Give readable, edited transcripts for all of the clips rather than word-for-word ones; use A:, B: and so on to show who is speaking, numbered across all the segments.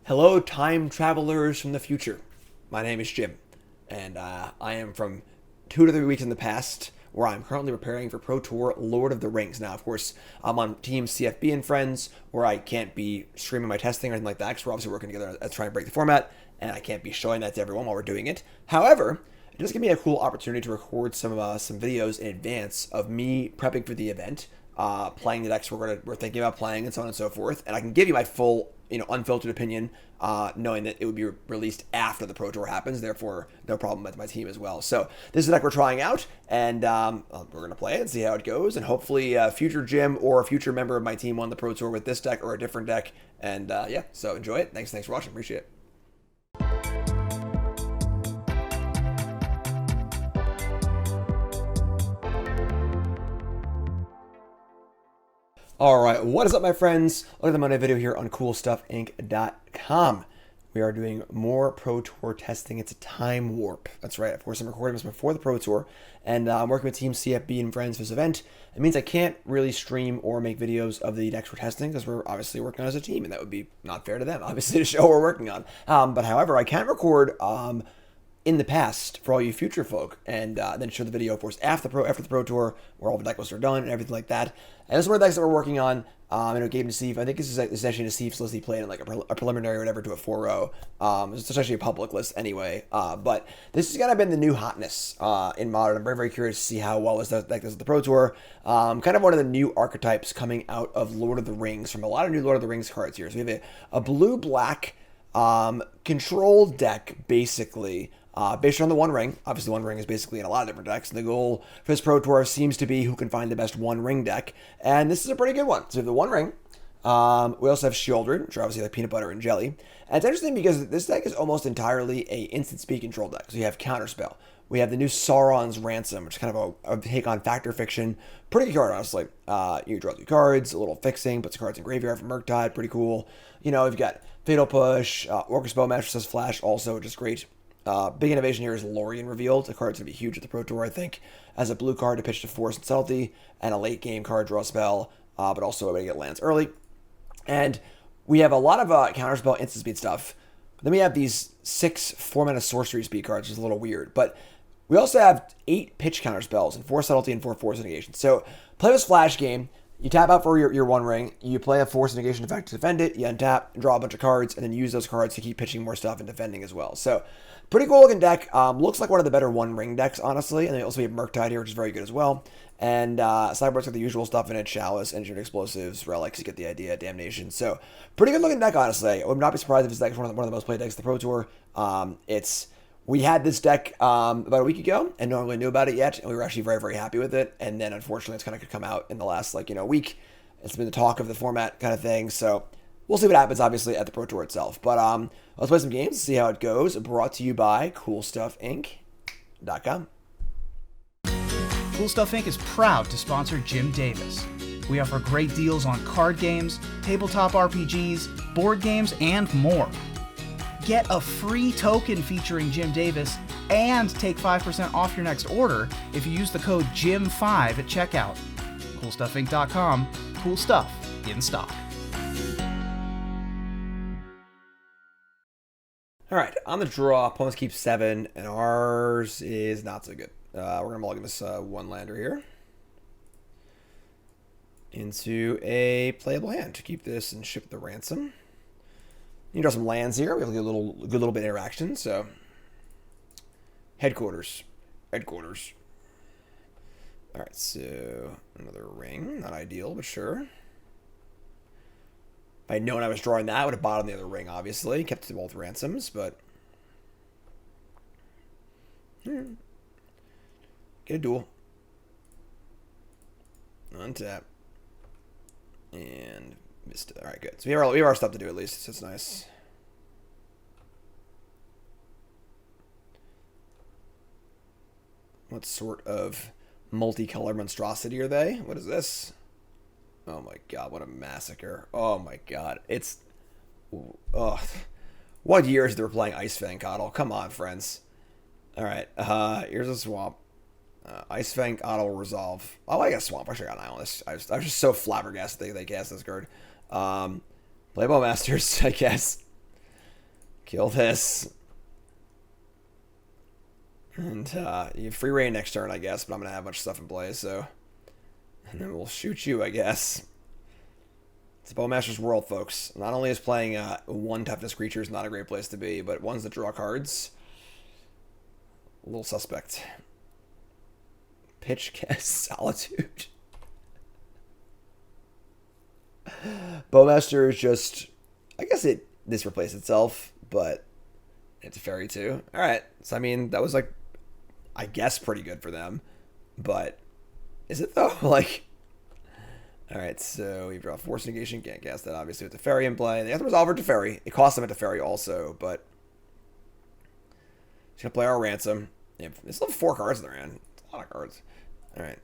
A: Hello, time travelers from the future. My name is Jim, and I am from 2 to 3 weeks in the past, where I'm currently preparing for Pro Tour Lord of the Rings. Now, of course, I'm on Team CFB and Friends, where I can't be streaming my testing or anything like that, because we're obviously working together to try and break the format, and I can't be showing that to everyone while we're doing it. However, it does give me a cool opportunity to record some videos in advance of me prepping for the event, playing the decks we're thinking about playing, and so on and so forth. And I can give you my full, unfiltered opinion, knowing that it would be released after the Pro Tour happens. Therefore, no problem with my team as well. So this is a deck we're trying out, and we're going to play it and see how it goes. And hopefully, a future Jim or a future member of my team won the Pro Tour with this deck or a different deck. And yeah, so enjoy it. Thanks for watching. Appreciate it. Alright, what is up, my friends? Welcome to the Monday video here on CoolStuffInc.com. We are doing more Pro Tour testing. It's a time warp. That's right. Of course, I'm recording this before the Pro Tour, and I'm working with Team CFB and Friends for this event. It means I can't really stream or make videos of the decks we're testing, because we're obviously working on as a team, and that would be not fair to them, obviously, to show what we're working on. But however, I can record in the past for all you future folk, and then show the video, of course, after the Pro Tour, where all the deck lists are done and everything like that. And this is one of the decks that we're working on. And it gave Nassif. I think this is actually Nassif's list he played in like a preliminary or whatever to a 4-0. It's actually a public list anyway. But this has kind of been the new hotness in Modern. I'm very, very curious to see how well this deck does at the Pro Tour. Kind of one of the new archetypes coming out of Lord of the Rings, from a lot of new Lord of the Rings cards here. So we have a blue-black control deck, basically, based on the One Ring. Obviously, One Ring is basically in a lot of different decks. The goal for this Pro Tour seems to be who can find the best One Ring deck. And this is a pretty good one. So we have the One Ring. We also have Sheoldred, which are obviously like peanut butter and jelly. And it's interesting because this deck is almost entirely a instant speed control deck. So you have Counterspell. We have the new Sauron's Ransom, which is kind of a take on Factor Fiction. Pretty good card, honestly. You draw 2 cards, a little fixing, puts cards in graveyard from Murktide. Pretty cool. You've got Fatal Push. Orcish Bowmasters has Flash also, which is great. Big innovation here is Lorien Revealed. The card's going to be huge at the Pro Tour, I think, as a blue card to pitch to Force and Subtlety, and a late game card, draw a spell, but also a way to get lands early. And we have a lot of Counterspell instant speed stuff. But then we have these 6 4-mana sorcery speed cards, which is a little weird. But we also have 8 pitch counterspells and 4 subtlety and 4 Force of Negation. So play this Flash game. You tap out for your One Ring, you play a Force of Negation effect to defend it, you untap, draw a bunch of cards, and then use those cards to keep pitching more stuff and defending as well. So, pretty cool looking deck. Looks like one of the better One Ring decks, honestly. And then also we have Murktide here, which is very good as well. And Sideboard's got the usual stuff in it: Chalice, Engineered Explosives, Relics, you get the idea, Damnation. So, pretty good looking deck, honestly. I would not be surprised if this deck is one of the most played decks of the Pro Tour. We had this deck about a week ago, and no one really knew about it yet, and we were actually very, very happy with it. And then, unfortunately, it's kind of come out in the last, week. It's been the talk of the format kind of thing, so we'll see what happens, obviously, at the Pro Tour itself. But let's play some games, see how it goes. Brought to you by CoolStuffInc.com.
B: Cool Stuff Inc. is proud to sponsor Jim Davis. We offer great deals on card games, tabletop RPGs, board games, and more. Get a free token featuring Jim Davis and take 5% off your next order if you use the code JIM5 at checkout. CoolStuffInc.com. Cool stuff in stock.
A: All right, on the draw, opponents keep 7, and ours is not so good. We're going to mulligan this one-lander here into a playable hand to keep this and ship the Ransom. You draw some lands here. We have a good little bit of interaction. So, headquarters. All right, so another ring. Not ideal, but sure. If I'd known I was drawing that, I would have bottomed the other ring, obviously. Kept to both Ransoms, but get a duel. Untap. And missed it. All right, good. So we have our stuff to do at least. So it's nice. What sort of multicolored monstrosity are they? What is this? Oh my god, what a massacre. Oh my god. It's... Ugh. What year is they were playing Ice Fang Coddle? Come on, friends. Alright, here's a swamp. Ice Fang Coddle will resolve. Oh, I got Swamp. I should have got an Island. I was just so flabbergasted they cast this card. Play Bowmasters, I guess. Kill this. And you have free reign next turn, I guess, but I'm going to have a bunch of stuff in play, so... And then we'll shoot you, I guess. It's Bowmaster's World, folks. Not only is playing one toughness creatures not a great place to be, but ones that draw cards... A little suspect. Pitch Cast Solitude. Bowmaster is just... I guess this replaced itself, but it's a fairy too. Alright, so I mean, that was like, I guess pretty good for them, but is it though? Like, alright, so we draw Force of Negation, can't cast that obviously with the fairy in play. They have to resolve our Teferi. It costs them a Teferi also, but just gonna play our Ransom. Yeah, they still have 4 cards in their hand. It's a lot of cards. Alright,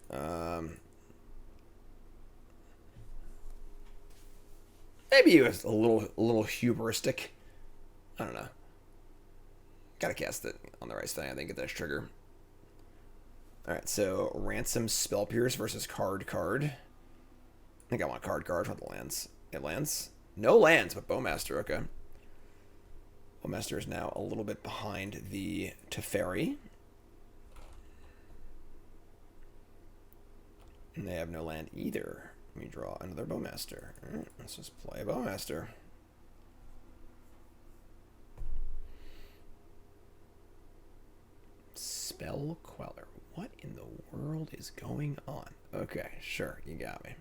A: maybe he was a little hubristic. I don't know. Gotta cast it on the right side, I think, get that trigger. Alright, so Ransom Spell Pierce versus card. I think I want card. I want the lands. It lands? No lands, but Bowmaster, okay. Bowmaster is now a little bit behind the Teferi. And they have no land either. Let me draw another Bowmaster. Alright, let's just play a Bowmaster. Spell Queller. What in the world is going on? Okay, sure, you got me.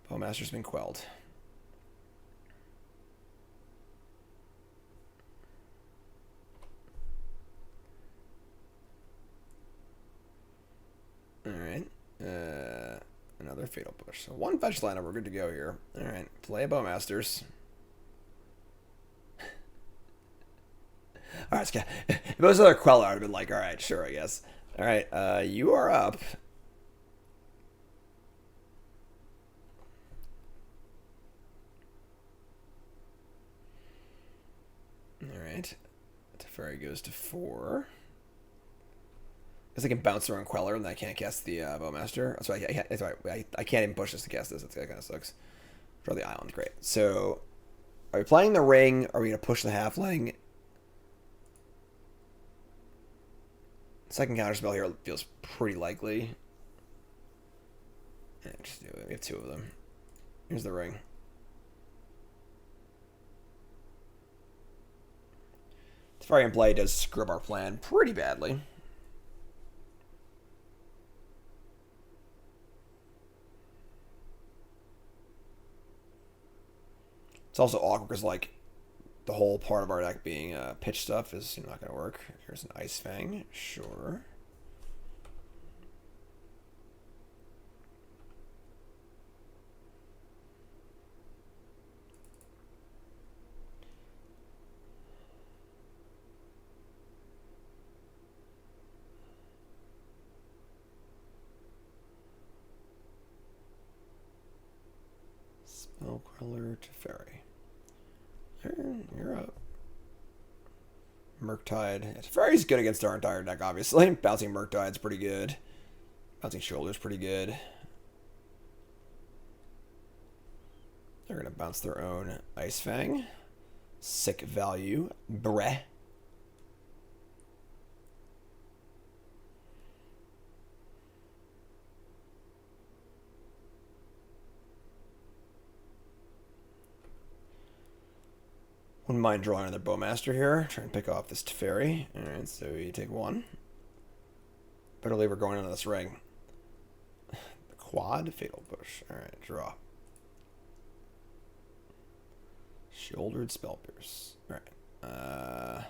A: Bowmaster's been quelled. Alright. Another Fatal Push. So 1 fetch lineup, we're good to go here. Alright, play Bowmasters. Alright, if it was another Queller, I would have been like, alright, sure, I guess. Alright, you are up. Alright. Teferi goes to 4. Guess I can bounce around Queller and I can't cast the Bowmaster. That's right, I can't even push this to cast this. That kind of sucks. Draw the island, great. So, are we playing the ring? Are we going to push the halfling? Second counterspell here feels pretty likely. Yeah, just do it. We have 2 of them. Here's the ring. Teferi in play does screw up our plan pretty badly. It's also awkward because, like, the whole part of our deck being pitch stuff is not going to work. Here's an Ice Fang. Sure. Spell Queller to Fairy. You're up. Murktide. Fairy's good against our entire deck, obviously. Bouncing Murktide's pretty good. Bouncing Sheoldred's pretty good. They're going to bounce their own Ice Fang. Sick value. Breh. Wouldn't mind drawing another Bowmaster here. Try and pick off this Teferi. Alright, so you take 1. Better leave her going into this ring. The quad Fatal Push. Alright, draw. Sheoldred Spell Pierce. Alright. I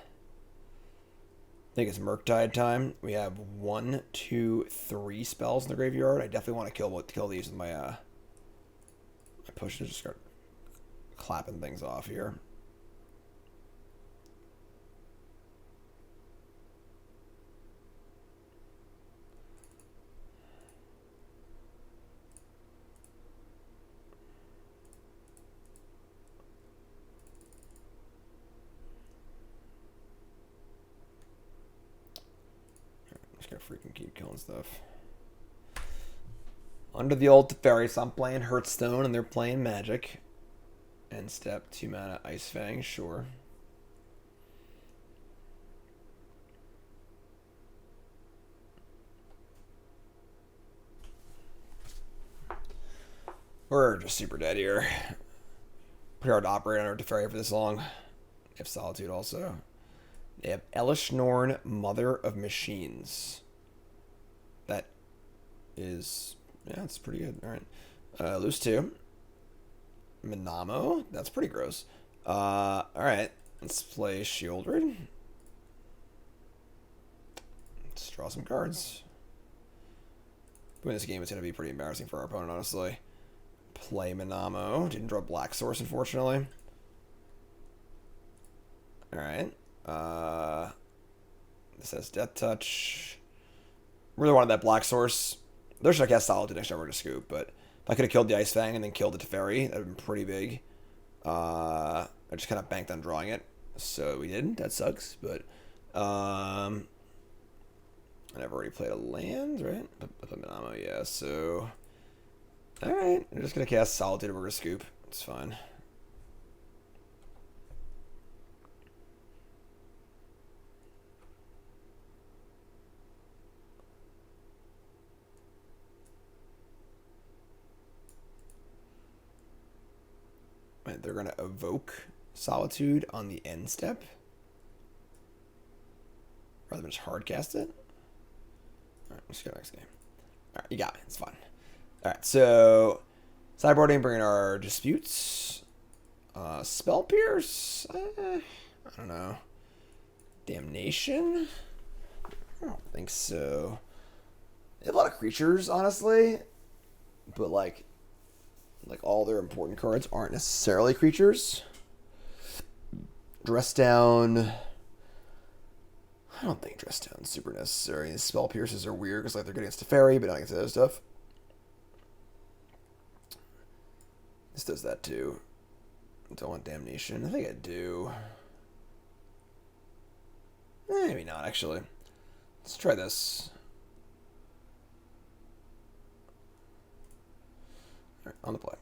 A: think it's Murktide time. We have 1, 2, 3 spells in the graveyard. I definitely want to kill these with my my push to just start clapping things off here. Just gotta freaking keep killing stuff. Under the old Teferi, so I'm playing Hearthstone and they're playing Magic. End step, 2 mana Ice Fang, sure. We're just super dead here. Pretty hard to operate on our Teferi for this long. They have Solitude also. They have Elishnorn, Mother of Machines. That is... yeah, it's pretty good. Alright. Lose 2. Minamo. That's pretty gross. Alright. Let's play Sheoldred. Let's draw some cards. Winning this game is going to be pretty embarrassing for our opponent, honestly. Play Minamo. Didn't draw Black Source, unfortunately. Alright. This has Death Touch. Really wanted that Black Source. There should have cast Solitude next time we're to Scoop, but if I could have killed the Ice Fang and then killed the Teferi, that would have been pretty big. I just kind of banked on drawing it, so we didn't. That sucks, but and I've already played a land, right? Minamo, yeah. So, all right, I'm just gonna cast Solitude and we're gonna Scoop. It's fine. Right, they're gonna evoke Solitude on the end step rather than just hard cast it. Alright, let's go next game. Alright, you got it. It's fine. Alright, so sideboarding, bringing our disputes. Spell Pierce? I don't know. Damnation? I don't think so. They have a lot of creatures, honestly. But like all their important cards aren't necessarily creatures. Dress Down. I don't think Dress Down's super necessary. The Spell Pierces are weird because like they're good against Teferi, but not against other stuff. This does that too. I don't want Damnation. I think I do. Maybe not, actually. Let's try this. Alright, on the play.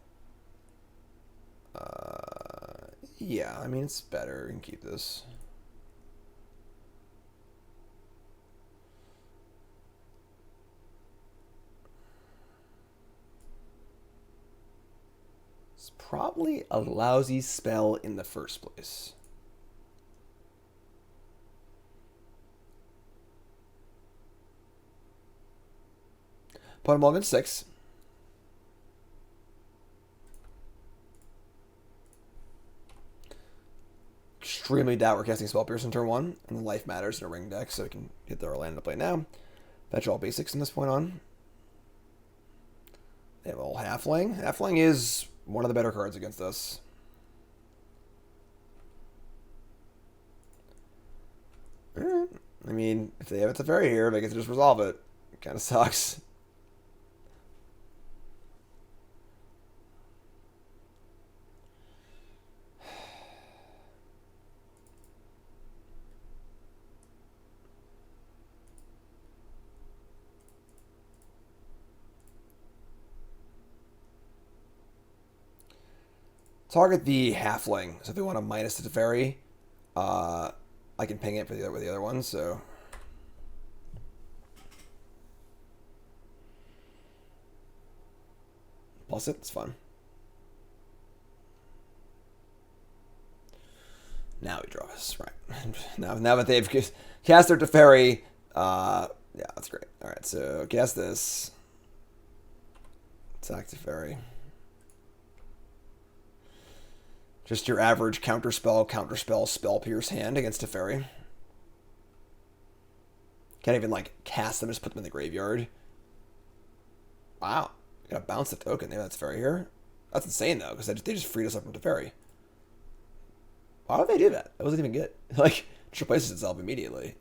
A: Yeah, I mean, it's better. We can keep this. It's probably a lousy spell in the first place. Put him all in 6. Extremely doubt we're casting Spell Pierce in turn 1, and the Life Matters in a ring deck, so we can hit the land to play now. Fetch all basics from this point on. They have all Halfling. Halfling is one of the better cards against us. Alright. I mean, if they have a Teferi here, they get to just resolve it. It kind of sucks. Target the Halfling. So if they want to minus the Teferi, I can ping it for the other ones. So plus it's fun. Now we draw this right. now that they've cast their Teferi, yeah, that's great. All right, so cast this. Attack Teferi. Just your average counterspell, Spell Pierce hand against Teferi. Can't even, like, cast them, just put them in the graveyard. Wow. You gotta bounce the token. Maybe that's Teferi here. That's insane, though, because they just freed us up from Teferi. Why would they do that? That wasn't even good. Like, it replaces itself immediately.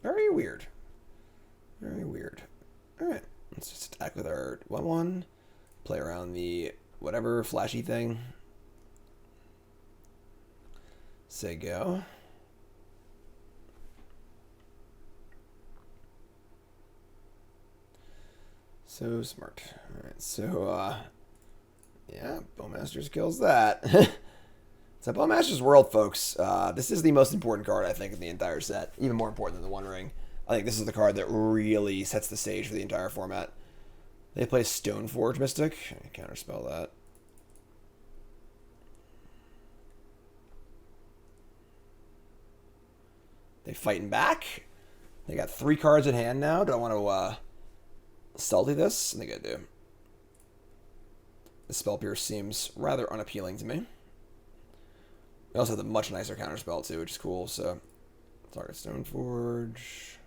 A: Very weird. Very weird. Alright. Let's just attack with our 1/1. Play around the whatever flashy thing. Say go. So smart. Alright, so yeah, Bowmasters kills that. So Bowmasters World, folks. This is the most important card, I think, in the entire set. Even more important than the One Ring. I think this is the card that really sets the stage for the entire format. They play Stoneforge Mystic. I can counterspell that. They fighting back. They got 3 cards in hand now. Do I want to Subtlety this? I think I do. The Spell Pierce seems rather unappealing to me. We also have the much nicer Counterspell too, which is cool. So, target Stoneforge.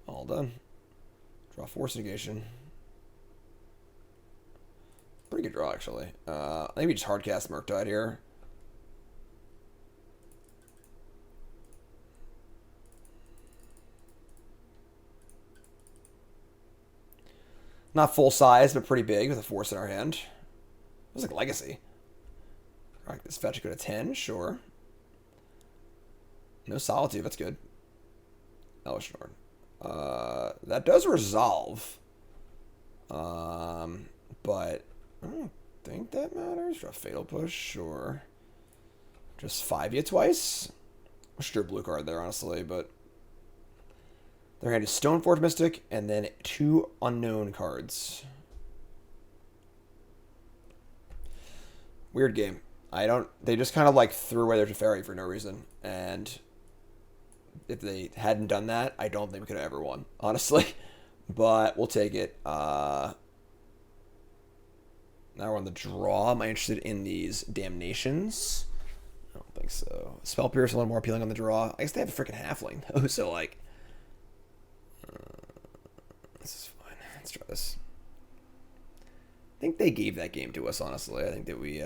A: All done. Draw Force of Negation. Pretty good draw, actually. I think we just hardcast Murktide here. Not full size, but pretty big with a Force in our hand. It was like Legacy. Alright, this fetch go to 10, sure. No Solitude, that's good. Elvish Nord. That does resolve. But I don't think that matters. Draw Fatal Push, sure. Just 5 you twice. I should draw a blue card there, honestly, but their hand is Stoneforge Mystic and then 2 unknown cards. Weird game. They just kind of like threw away their Teferi for no reason, and if they hadn't done that, I don't think we could have ever won, honestly. But we'll take it. Now we're on the draw. Am I interested in these Damnations? I don't think so. Spell Pierce a little more appealing on the draw. I guess they have a freaking Halfling, though, so like... this is fine. Let's try this. I think they gave that game to us, honestly. I think that we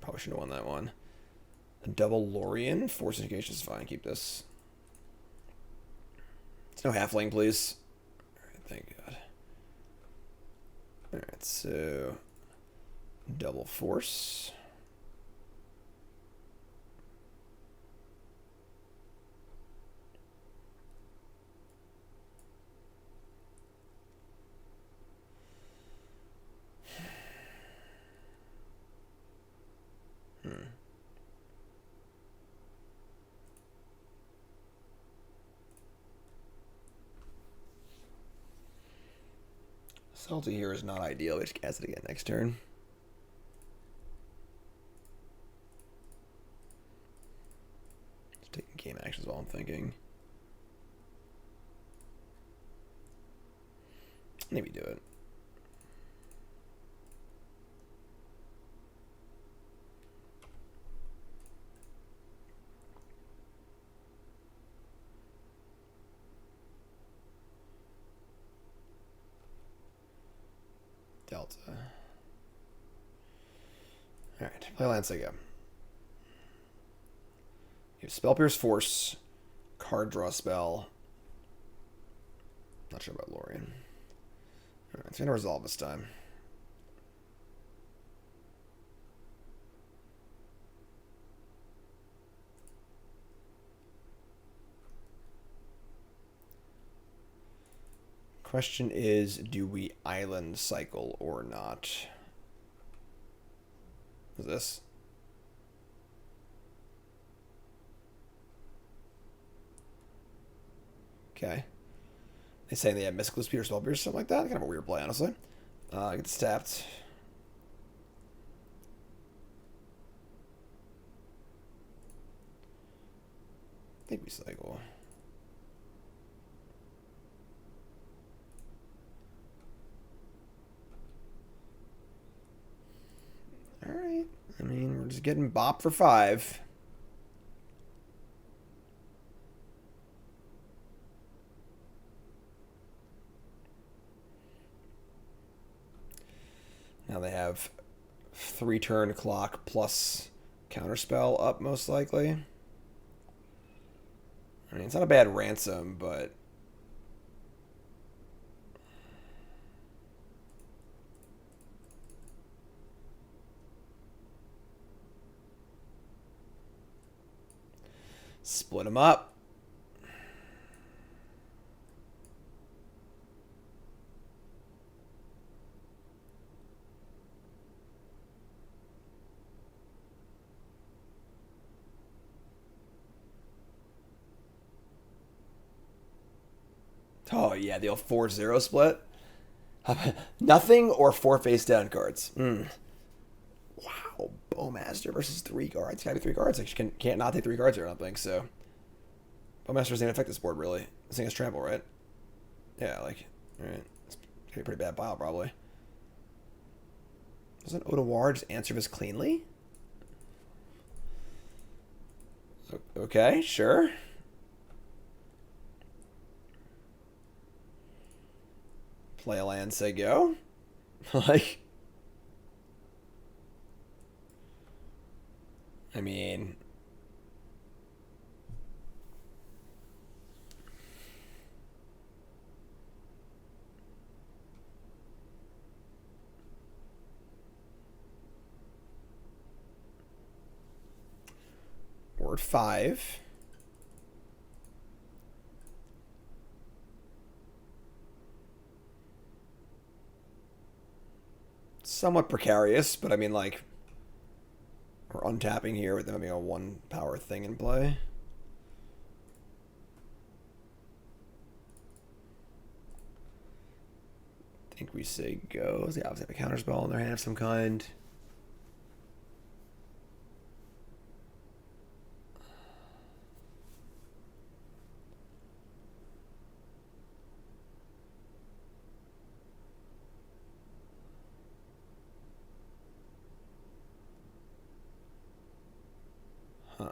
A: probably should have won that one. A double Lorien. Force of Negation is fine. Keep this. It's no Halfling, please. Alright, thank God. Alright, so... double Force. Subtlety here is not ideal. We just cast it again next turn. Just taking game actions while I'm thinking. Maybe do it. Delta. Alright, play Lance again. You have Spell Pierce Force, card draw spell. Not sure about Lorien. Alright, it's gonna resolve this time. Question is, do we island cycle or not? Is this? Okay. They say they have Mystical Speed or Spell Pierce or something like that. Kind of a weird play, honestly. Get this tapped. I think we cycle. Alright. I mean, we're just getting bopped for 5. Now they have 3-turn clock plus Counterspell up, most likely. I mean, it's not a bad Ransom, but... split them up. Oh, yeah, the old 4-0 split. Nothing or 4 face down cards. Wow, Bowmaster versus 3 cards. Gotta be 3 cards. Like, you can't not take 3 cards here, I don't think, so. Bowmaster doesn't affect this board, really. This thing is trample, right? Yeah, like, alright. It's gonna be a pretty bad pile, probably. Doesn't Otawara just answer this cleanly? Okay, sure. Play a land, say go. Like, I mean, word 5. Somewhat precarious, but I mean, like, we're untapping here with them having a 1 power thing in play. I think we say go. They obviously have a counterspell in their hand of some kind. Huh.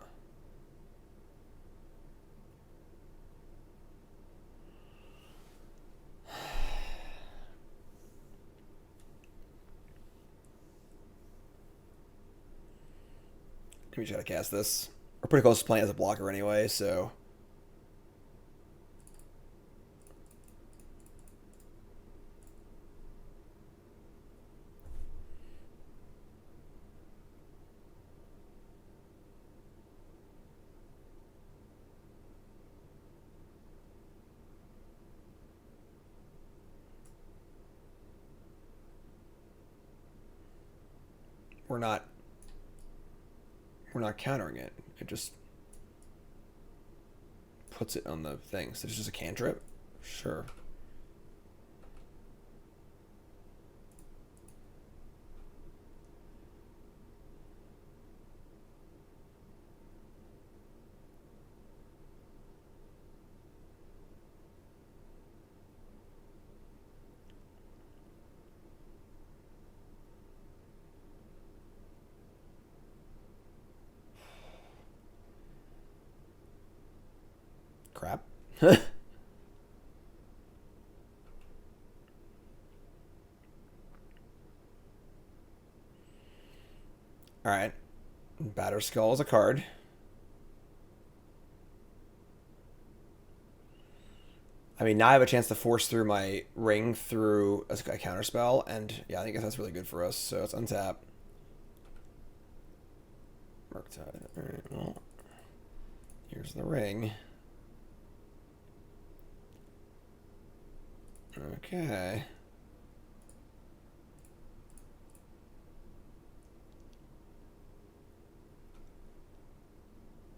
A: Let me try to cast this. We're pretty close to playing as a blocker anyway, so. We're not countering it. It just puts it on the thing. So it's just a cantrip? Sure. Crap. Alright. Batter Skull is a card. I mean, now I have a chance to force through my ring through a counterspell, and yeah, I think that's really good for us. So it's untap. Murktide. Alright, well, here's the ring. Okay.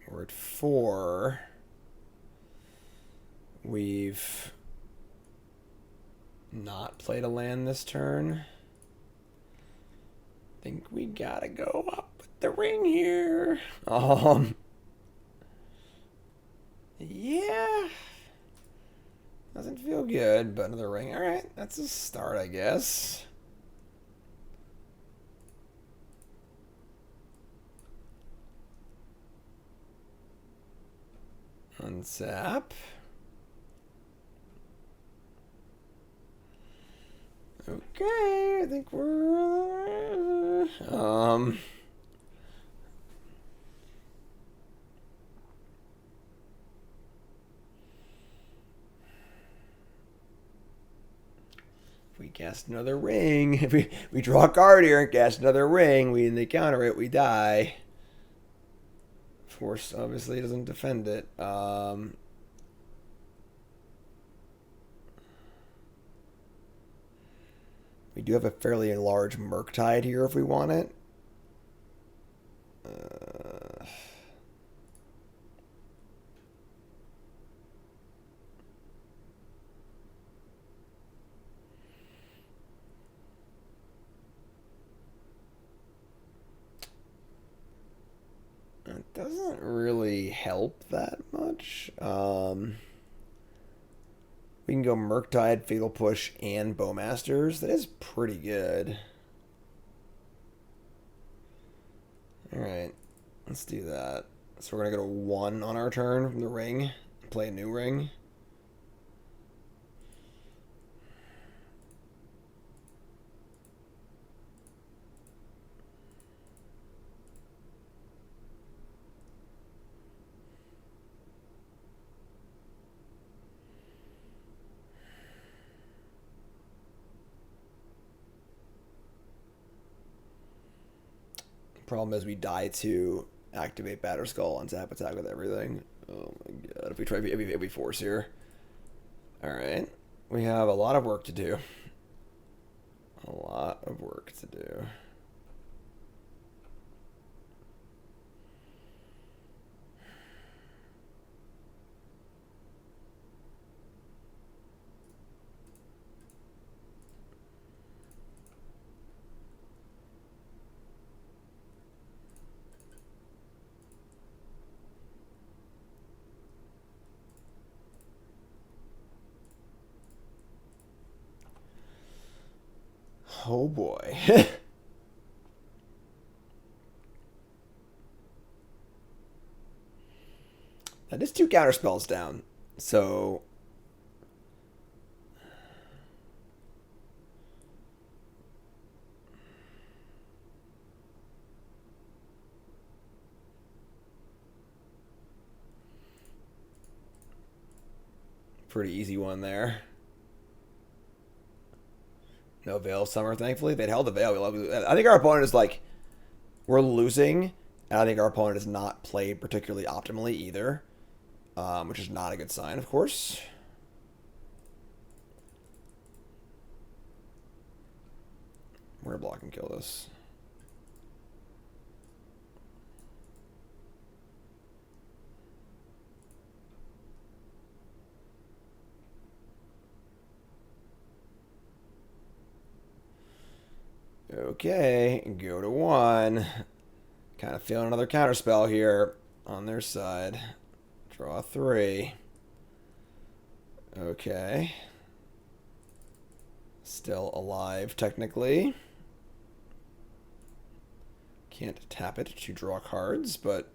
A: We're at 4. We've not played a land this turn. Think we gotta go up with the ring here. Yeah. Doesn't feel good, but another ring. Alright, that's a start, I guess. Untap. Okay, I think we're... If we cast another ring, if we draw a card here and cast another ring, and they counter it, we die. Force obviously doesn't defend it. We do have a fairly large Murktide here if we want it. doesn't really help that much. We can go Murktide, Fatal Push, and Bowmasters. That is pretty good. Alright, let's do that. So we're going to go to 1 on our turn from the ring. Play a new ring. Problem is we die to activate Batterskull and zap attack with everything. Oh my god, if we force here. Alright. We have a lot of work to do. A lot of work to do. Oh boy. That is 2 counterspells down. So pretty easy one there. No Veil of Summer, thankfully. They'd held the Veil. I think our opponent is like, we're losing, and I think our opponent is not played particularly optimally either, which is not a good sign, of course. We're going to block and kill this. Okay, go to 1. Kind of feeling another counterspell here on their side. Draw 3. Okay. Still alive, technically. Can't tap it to draw cards, but...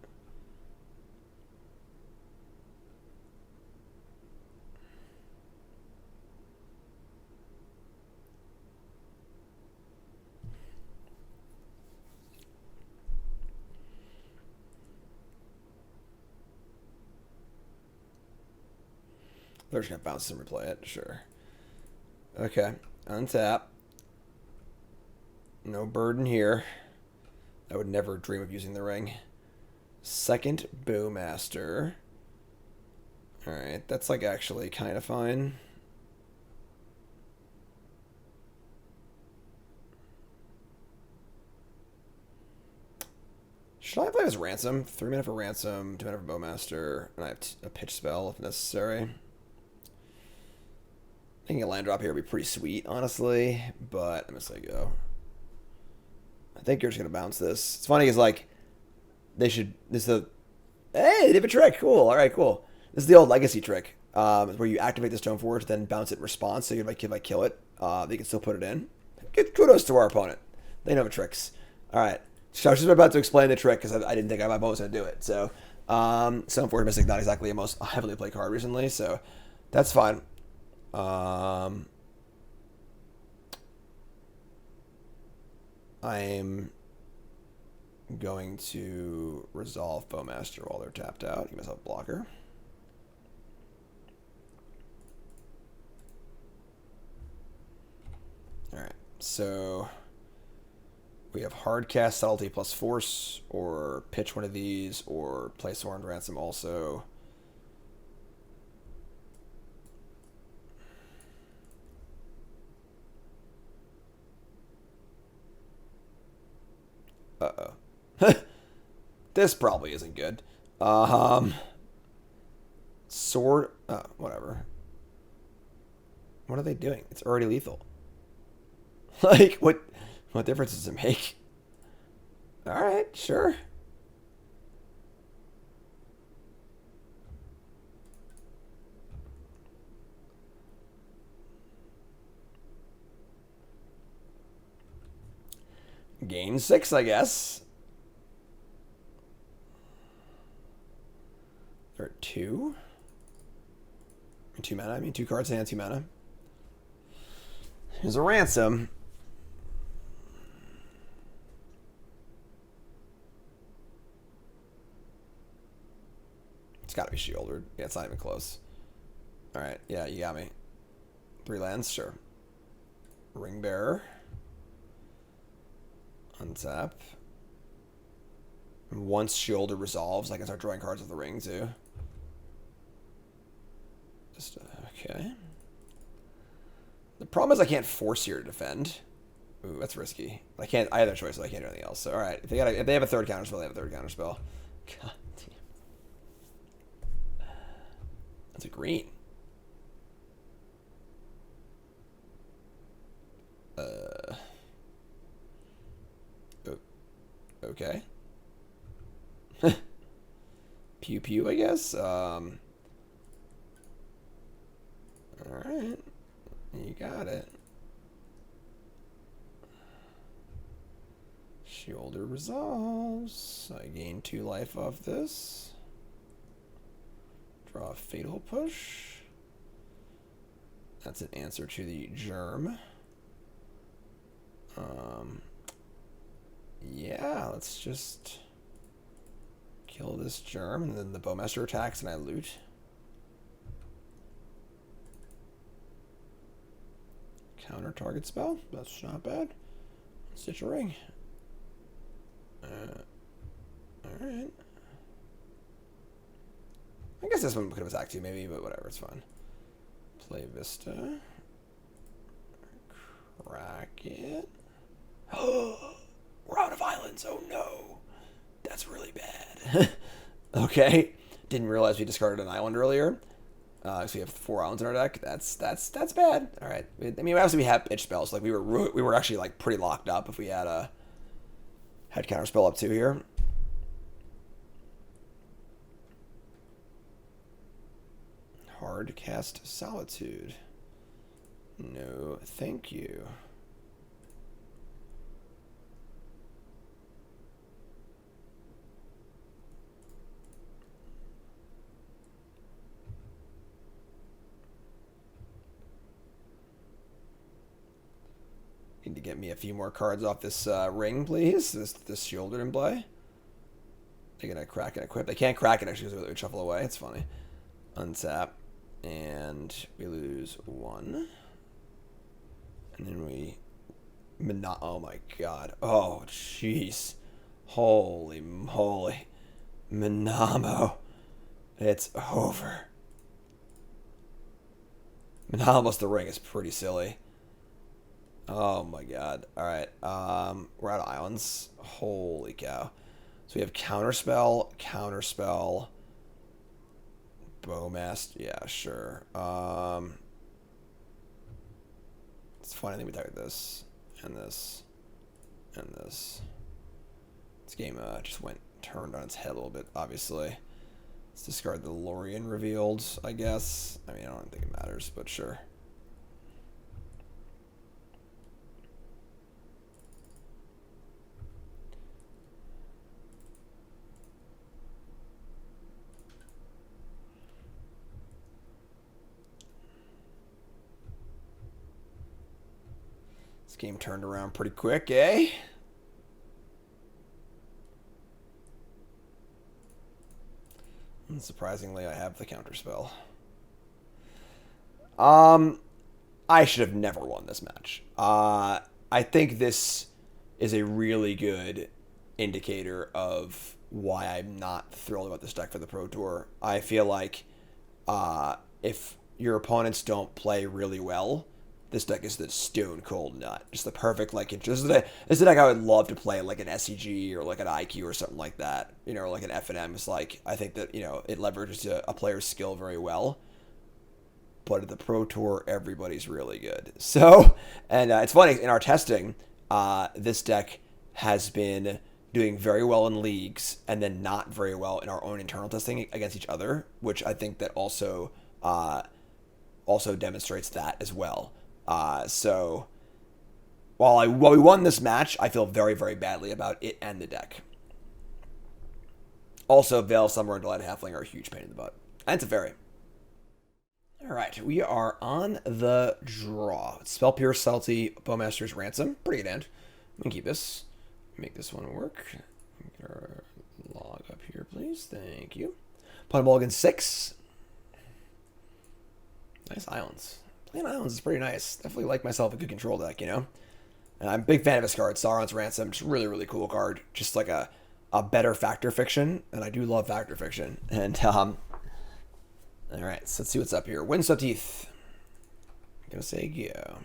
A: They're just going to bounce and replay it. Sure. Okay. Untap. No burden here. I would never dream of using the ring. Second Bowmaster. Alright. That's like actually kind of fine. Should I play as Ransom? 3 mana for Ransom, 2 mana for Bowmaster, and I have a pitch spell if necessary. I think a land drop here would be pretty sweet, honestly, but I'm just gonna go. I think you're just gonna bounce this. It's funny because like they should. This is a hey, they did a trick. Cool. All right, cool. This is the old legacy trick, where you activate the Stone Forge, then bounce it in response. So you like kill it, they can still put it in. Good kudos to our opponent. They know the tricks. All right. So I was just about to explain the trick because I didn't think my opponent was gonna do it. So Stone Forge Mystic not exactly the most heavily played card recently, so that's fine. I'm going to resolve Bowmaster while they're tapped out. Give myself a blocker. Alright, so we have hard cast Subtlety plus Force, or pitch one of these, or play Sauron Ransom also. Uh-oh. This probably isn't good. Sword... whatever. What are they doing? It's already lethal. Like, what difference does it make? Alright, sure. Gain 6, I guess. Or 2. 2 mana. I mean, 2 cards and 2 mana. Here's a Ransom. It's got to be Sheoldred. Yeah, it's not even close. All right. Yeah, you got me. 3 lands, sure. Ring Bearer. Untap. And once Sheoldred resolves, I can start drawing cards with the ring too. Just okay. The problem is I can't force here to defend. Ooh, that's risky. I can't. I have no choice, so I can't do anything else. So all right, if they have a third counterspell, they have a third counterspell. God damn. That's a green. Okay. Pew pew, I guess. Alright. You got it. Sheoldred resolves. I gain 2 life off this. Draw a Fatal Push. That's an answer to the Germ. Yeah, let's just kill this Germ, and then the Bowmaster attacks and I loot. Counter target spell. That's not bad. Stitch a ring. Alright. I guess this one could have attacked you maybe, but whatever, it's fine. Play Vista. Crack it. We're out of islands. Oh no. That's really bad. Okay. Didn't realize we discarded an island earlier. So we have 4 islands in our deck. That's bad. All right. I mean, obviously we have pitch spells. Like we were actually like pretty locked up if we had counterspell up 2 here. Hard cast Solitude. No, thank you. Need to get me a few more cards off this ring, please. This Sheoldred in play. They're gonna crack and equip. They can't crack it actually because they would shuffle away. It's funny. Untap, and we lose 1. And then we, oh my god. Oh jeez. Holy moly. Minamo. It's over. Minamo's the ring is pretty silly. Oh my god. Alright. We're out of islands. Holy cow. So we have Counterspell, Bowmaster. Yeah, sure. It's funny, I think we target this, and this, and this. This game just turned on its head a little bit, obviously. Let's discard the Lorien Revealed, I guess. I mean, I don't think it matters, but sure. This game turned around pretty quick, eh? And surprisingly, I have the counterspell. I should have never won this match. I think this is a really good indicator of why I'm not thrilled about this deck for the Pro Tour. I feel like if your opponents don't play really well, this deck is the stone cold nut. Just the perfect, like, this is the deck I would love to play, like an SCG or like an IQ or something like that. You know, or like an FNM. It's like, I think that, you know, it leverages a player's skill very well. But at the Pro Tour, everybody's really good. So, and it's funny, in our testing, this deck has been doing very well in leagues and then not very well in our own internal testing against each other, which I think that also demonstrates that as well. So while we won this match, I feel very, very badly about it and the deck. Also, Veil, Summer, and Delight Halfling are a huge pain in the butt. And Teferi. Alright, we are on the draw. Spell Pierce, Subtlety, Bowmasters, Ransom. Pretty good end. We can keep this. Make this one work. Get our log up here, please. Thank you. Opponent Mulligan 6. Nice islands. Playing islands is pretty nice. Definitely like myself a good control deck, you know? And I'm a big fan of this card. Sauron's Ransom. Just really, really cool card. Just like a better Factor Fiction. And I do love Factor Fiction. And, alright, so let's see what's up here. Windswept Heath. I'm going to say go.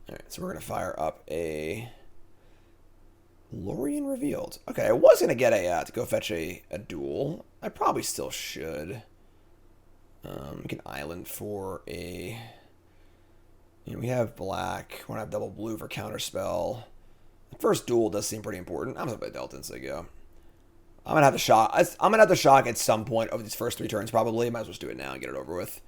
A: Alright, so we're going to fire up a Lorien Revealed. Okay, I was going to get a to go fetch a duel. I probably still should. We can island for a... You know, we have black. We want to have double blue for Counterspell. The first duel does seem pretty important. I'm going to play Delta, so go. I'm going to have to shock. I'm going to have to shock at some point over these first 3 turns, probably. Might as well just do it now and get it over with.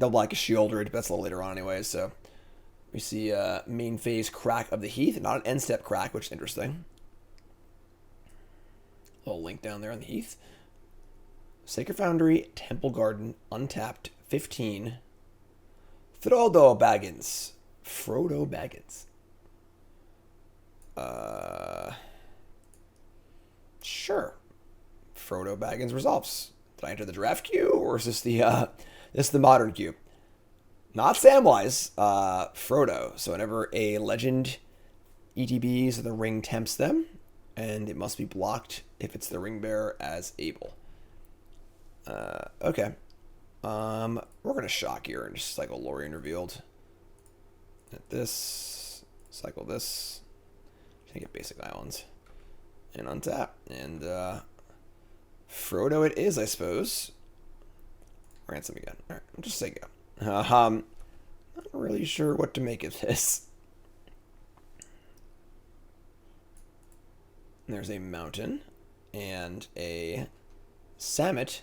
A: Double black is Sheoldred, but that's a little later on anyway, so... We see main phase crack of the Heath, not an end step crack, which is interesting. Little link down there on the Heath. Sacred Foundry, Temple Garden, untapped, 15. Frodo Baggins. Sure. Frodo Baggins resolves. Did I enter the draft queue, or is this the modern queue? Not Samwise. Frodo. So whenever a legend ETBs, the ring tempts them, and it must be blocked if it's the ring bearer as able. Okay. We're gonna shock here and just cycle Lorien Revealed. At this, cycle this. Can get basic islands and untap, and Frodo it is, I suppose. Ransom again. All right, I'll just say go. Not really sure what to make of this. There's a mountain and a Samet,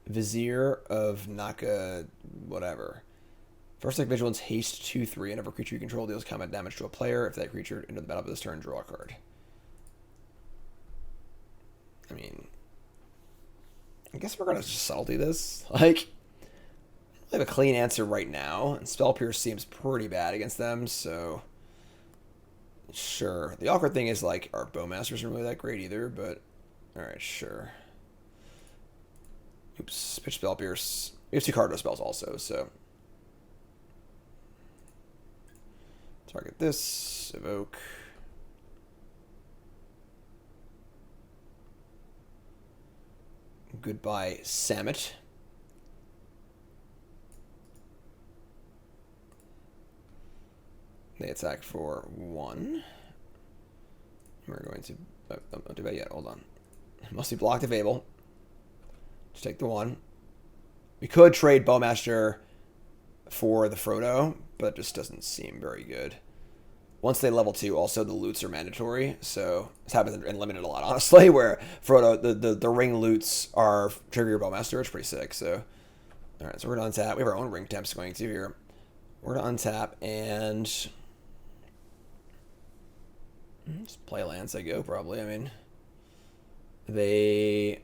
A: Vizier of Naka, whatever. First like Vigilance, Haste 2/3. Whenever a creature you control deals combat damage to a player, if that creature into the battle of this turn, draw a card. I mean, I guess we're gonna just subtlety this. Like, I have a clean answer right now, and Spell Pierce seems pretty bad against them, so sure. The awkward thing is, like, our Bowmasters aren't really that great either, but alright, sure. Oops, pitch Spell Pierce. We have 2 card spells also, so target this, evoke. Goodbye, Samet. They attack for 1. We're going to... don't do that yet. Hold on. Must be blocked if able. Just take the 1. We could trade Bowmaster for the Frodo, but it just doesn't seem very good. Once they level 2, also the loots are mandatory, so this happens in Limited a lot, honestly, where Frodo, the ring loots are trigger your Bowmaster, which is pretty sick, so... Alright, so we're going to untap. We have our own ring temps going to here. We're going to untap, and... just play lands, I go, probably. I mean... They...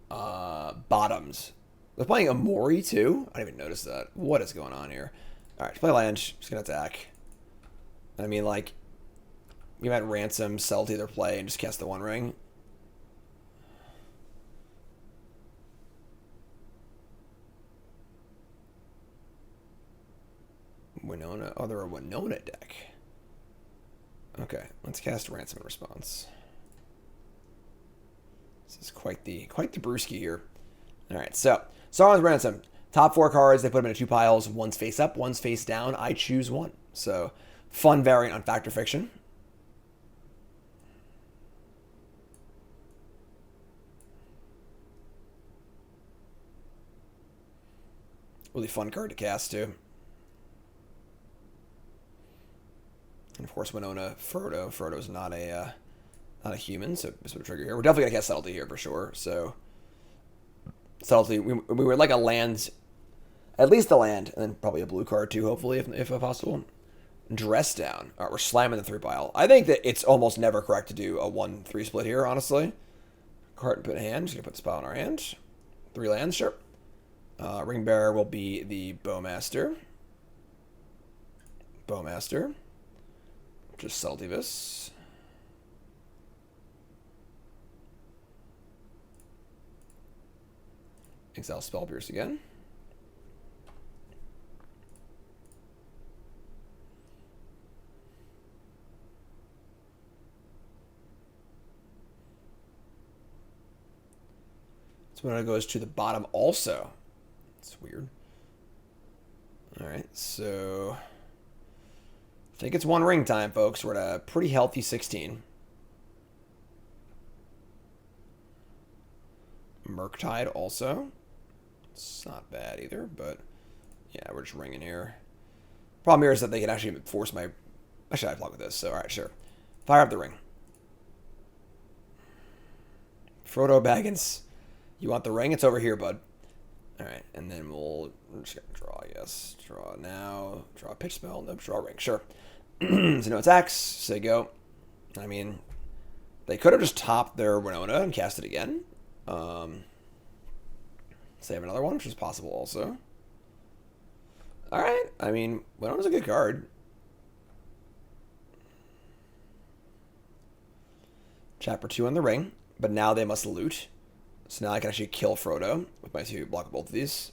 A: bottoms. They're playing Amori, too? I didn't even notice that. What is going on here? Alright, play land. Just going to attack. I mean, like... You might Ransom, Subtlety their play, and just cast the 1 ring. Winona. Oh, they're a Winona deck. Okay, let's cast Ransom in response. This is quite the brewski here. Alright, so Sauron's Ransom. Top 4 cards, they put them into 2 piles. One's face up, one's face down. I choose 1. So, fun variant on Factor Fiction. Really fun card to cast, too. And of course, Winona, Frodo. Frodo's not a human, so this would trigger here. We're definitely gonna cast Subtlety here for sure. So Subtlety, we would like a land At least the land, and then probably a blue card too, hopefully, if possible. Dress down. All right, we're slamming the 3 pile. I think that it's almost never correct to do a 1-3 split here, honestly. Card and put in hand. Just gonna put this pile in our hand. 3 lands, sure. Ring bearer will be the Bowmaster. Bowmaster. Just Subtlety this. Exile Spell Pierce again. So when it goes to the bottom also. It's weird. Alright, so I think it's 1 ring time, folks. We're at a pretty healthy 16. Murktide also. It's not bad either, but yeah, we're just ringing here. Problem here is that they can actually force my... Actually, I block with this, so alright, sure. Fire up the ring. Frodo Baggins. You want the ring? It's over here, bud. Alright, and then we're just gonna draw, yes. Draw now. Draw a pitch spell. Nope, draw a ring. Sure. So no attacks. Say go. I mean, they could have just topped their Winona and cast it again. Save another one, which is possible also. Alright, I mean, Winona's a good card. Chapter 2 on the ring, but now they must loot. So now I can actually kill Frodo with my 2 block both of these.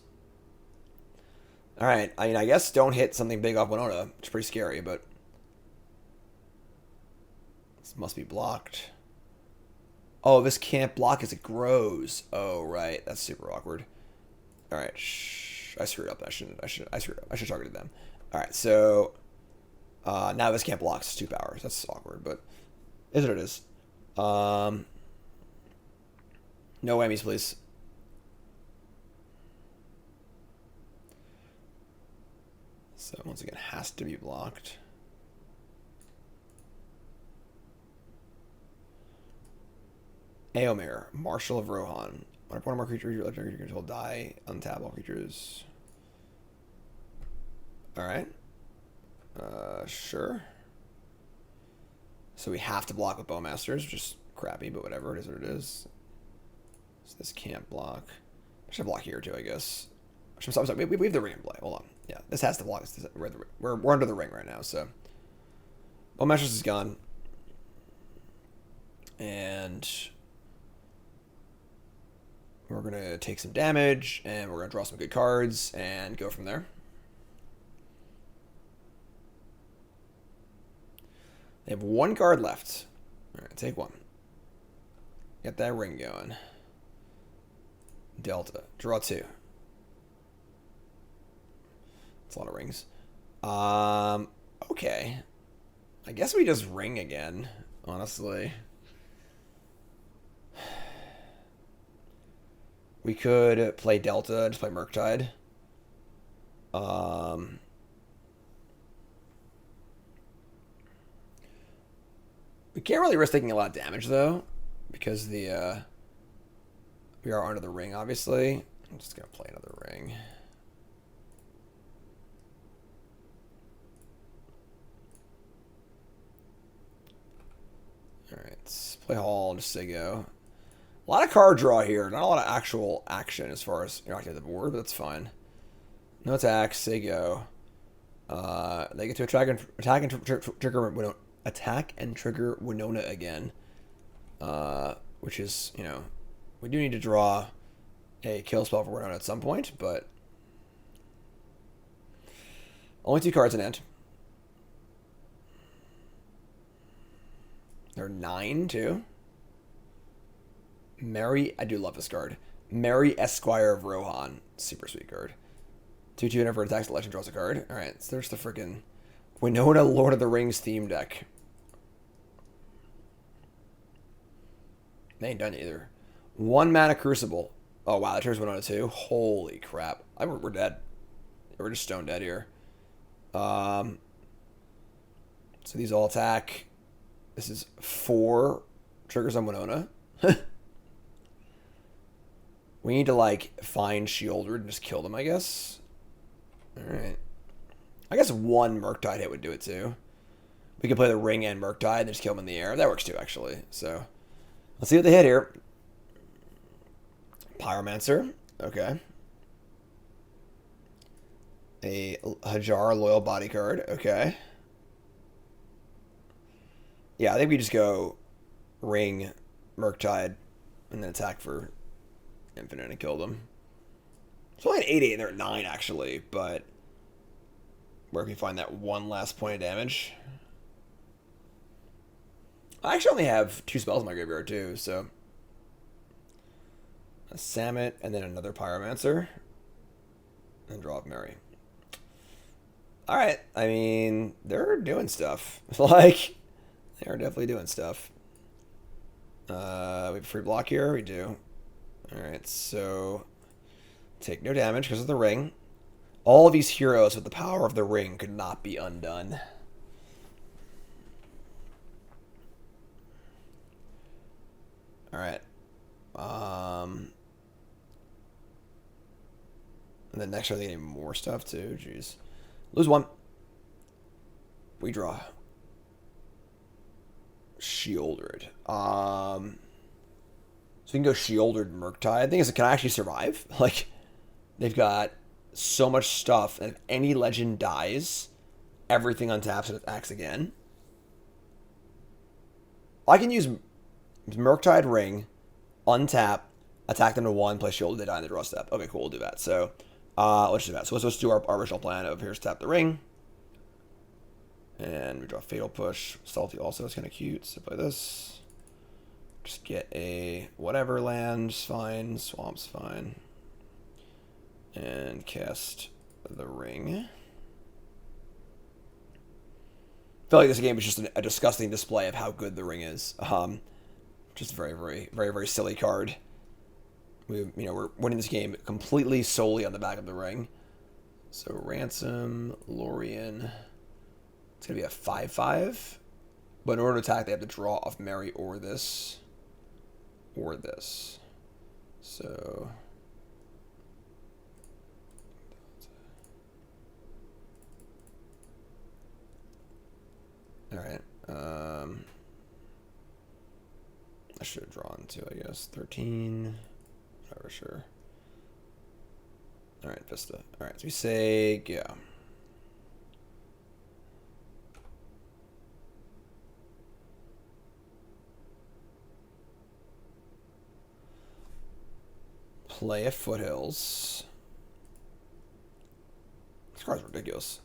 A: Alright, I mean, I guess don't hit something big off Winona. It's pretty scary, but this must be blocked. Oh, this can't block as it grows. Oh, right. That's super awkward. Alright, I screwed up. I screwed up. I should have targeted them. Alright, so now this can't block. It's 2 powers. That's awkward, but is what it is. No whammies, please. So once again, has to be blocked. Eomer, Marshal of Rohan. When one or more creature your legendary creature control die, untap all creatures. Alright. Sure. So we have to block with Bowmasters, which is crappy, but whatever, it is what it is. So this can't block. I should block here too, I guess. I'm sorry, we have the ring in play. Hold on. Yeah, this has to block. We're under the ring right now, so. Bowmasters is gone. And we're going to take some damage, and we're going to draw some good cards, and go from there. They have 1 card left. Alright, take 1. Get that ring going. Delta. Draw 2. That's a lot of rings. Okay. I guess we just ring again, honestly. We could play Delta and just play Murktide. We can't really risk taking a lot of damage, though, because we are under the ring, obviously. I'm just going to play another ring. Alright, let's play Hall and just say go. A lot of card draw here. Not a lot of actual action as far as interacting with the board, but that's fine. No attacks. Say go. They get to attack and trigger Winona again. Which is, you know, we do need to draw a kill spell for Winona at some point, but only 2 cards in hand. They're 9 too. Mire, I do love this card. Mire, Esquire of Rohan. Super sweet card. 2/2 whenever it attacks the legend draws a card. Alright, so there's the freaking Winona Lord of the Rings theme deck. They ain't done either. 1 mana Crucible. Oh wow, that turns Winona too. Holy crap. We're dead. We're just stone dead here. So these all attack. This is 4 triggers on Winona. We need to, like, find Sheoldred and just kill them, I guess. Alright. I guess one Murktide hit would do it too. We could play the Ring and Murktide and just kill them in the air. That works too, actually. So, let's see what they hit here. Pyromancer. Okay. A Hajar Loyal Bodyguard. Okay. Yeah, I think we just go Ring, Murktide, and then attack for Infinite and kill them. It's only an 8-8 and they're at 9, actually, but where can we find that one last point of damage? I actually only have 2 spells in my graveyard, too, so... A Samet, and then another Pyromancer. And draw up Mire. Alright, I mean, they're doing stuff. Like, they are definitely doing stuff. We have a free block here? We do. Alright, so... Take no damage because of the ring. All of these heroes with the power of the ring could not be undone. Alright. And then next turn they get more stuff too. Jeez. Lose 1. We draw. Sheoldred. So we can go Sheoldred Murktide. The thing is, can I actually survive? Like, they've got so much stuff, and if any legend dies, everything untaps and attacks again. I can use Murktide Ring, untap, attack them to 1, play Sheoldred, they die in the draw step. Okay, cool, we'll do that. So, let's do that. So let's do our original plan of here's tap the ring. And we draw Fatal Push. Subtlety also is kind of cute. So play this. Just get a whatever land, fine. Swamp's fine. And cast the ring. I feel like this game is just a disgusting display of how good the ring is. Just very, very, very, very silly card. We're winning this game completely solely on the back of the ring. So Ransom, Lorien. It's gonna be a 5/5. But in order to attack, they have to draw off Mire or this. Or this. So alright. I should have drawn 2, I guess. 13. Whatever, sure. Alright, Vista. Alright, so we say, yeah. Play at Foothills. This card's ridiculous.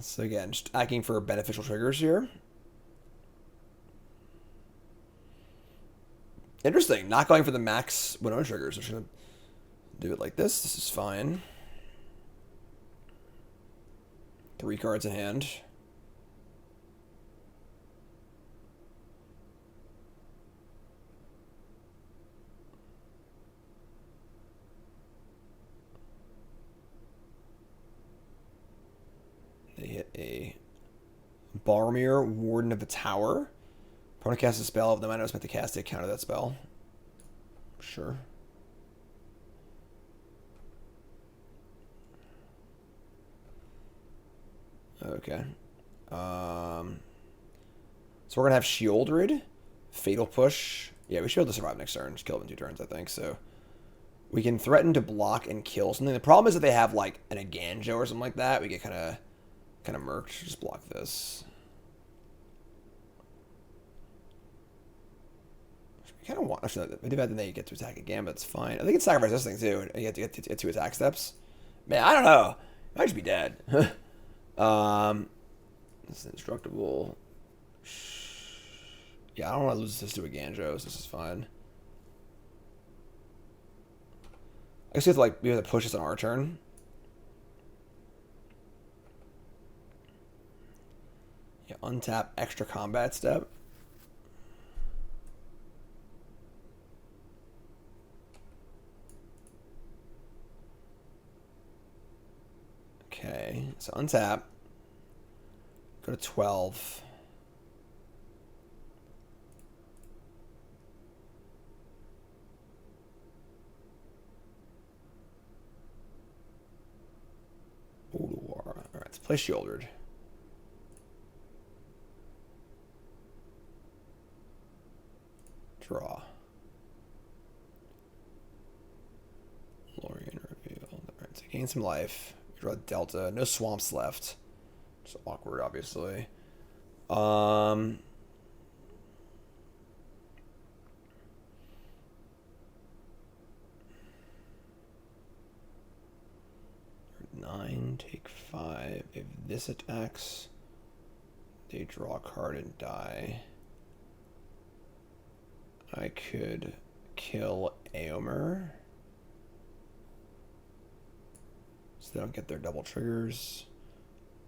A: So again, just acting for beneficial triggers here. Interesting. Not going for the max Winona triggers. I'm just going to do it like this. This is fine. 3 cards in hand. They hit a Boromir, Warden of the Tower. Opponent casts a spell. If the mana is meant to cast it, counter that spell. Sure. Okay. So we're going to have Sheoldred, Fatal Push. Yeah, we should be able to survive next turn. Just kill them in 2 turns, I think. So we can threaten to block and kill something. The problem is that they have like an Aganjo or something like that. We get kind of murked. Just block this. We kind of want. Actually, we do that, then they get to attack again, but it's fine. I think it's sacrifice this thing too. And you have to get 2 attack steps. Man, I don't know. I might just be dead. This is indestructible. Yeah, I don't want to lose this to a Ganjo, so this is fine. I guess we have to push this on our turn. Yeah, untap extra combat step. Okay, so untap. Go to 12. let's play Sheoldred. Draw. Lorien Revealed. Alright, so gain some life. Draw Delta. No swamps left. Just awkward, obviously. 9, take 5. If this attacks, they draw a card and die. I could kill Éomer, so they don't get their double triggers.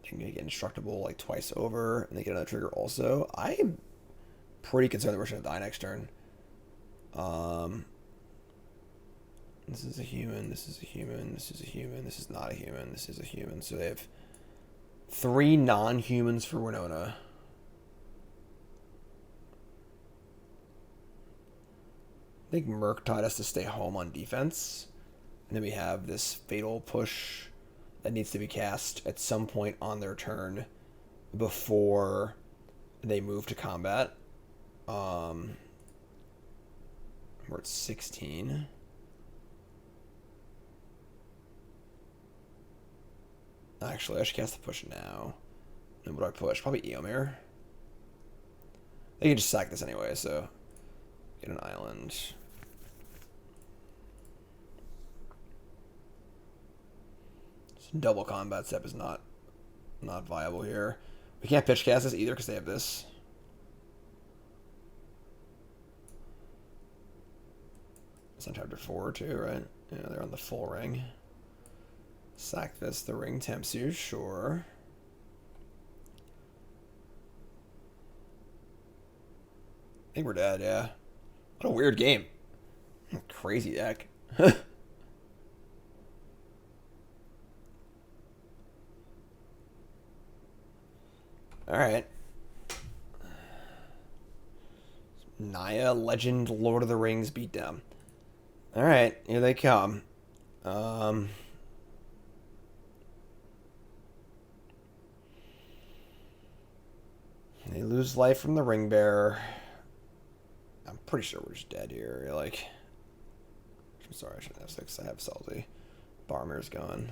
A: They can get indestructible like twice over, and they get another trigger also. I'm pretty concerned that we're going to die next turn. This is a human, this is a human, this is a human, this is not a human, this is a human. So they have 3 non-humans for Winona. I think Murktide has to stay home on defense. And then we have this fatal push that needs to be cast at some point on their turn before they move to combat. We're at 16. Actually, I should cast the push now. And what do I push? Probably Éomer. They can just sack this anyway, so get an island. So double combat step is not viable here. We can't pitch cast this either because they have this. It's on chapter 4 too, right? Yeah, they're on the full ring. Sack this, the ring tempts you, sure. I think we're dead, yeah. What a weird game. Crazy deck. Alright. Naya, Legend, Lord of the Rings beatdown. Alright, here they come. They lose life from the ring bearer. I'm pretty sure we're just dead here. Like, I'm sorry, I shouldn't have 6. I have Subtlety. Barmir's gone.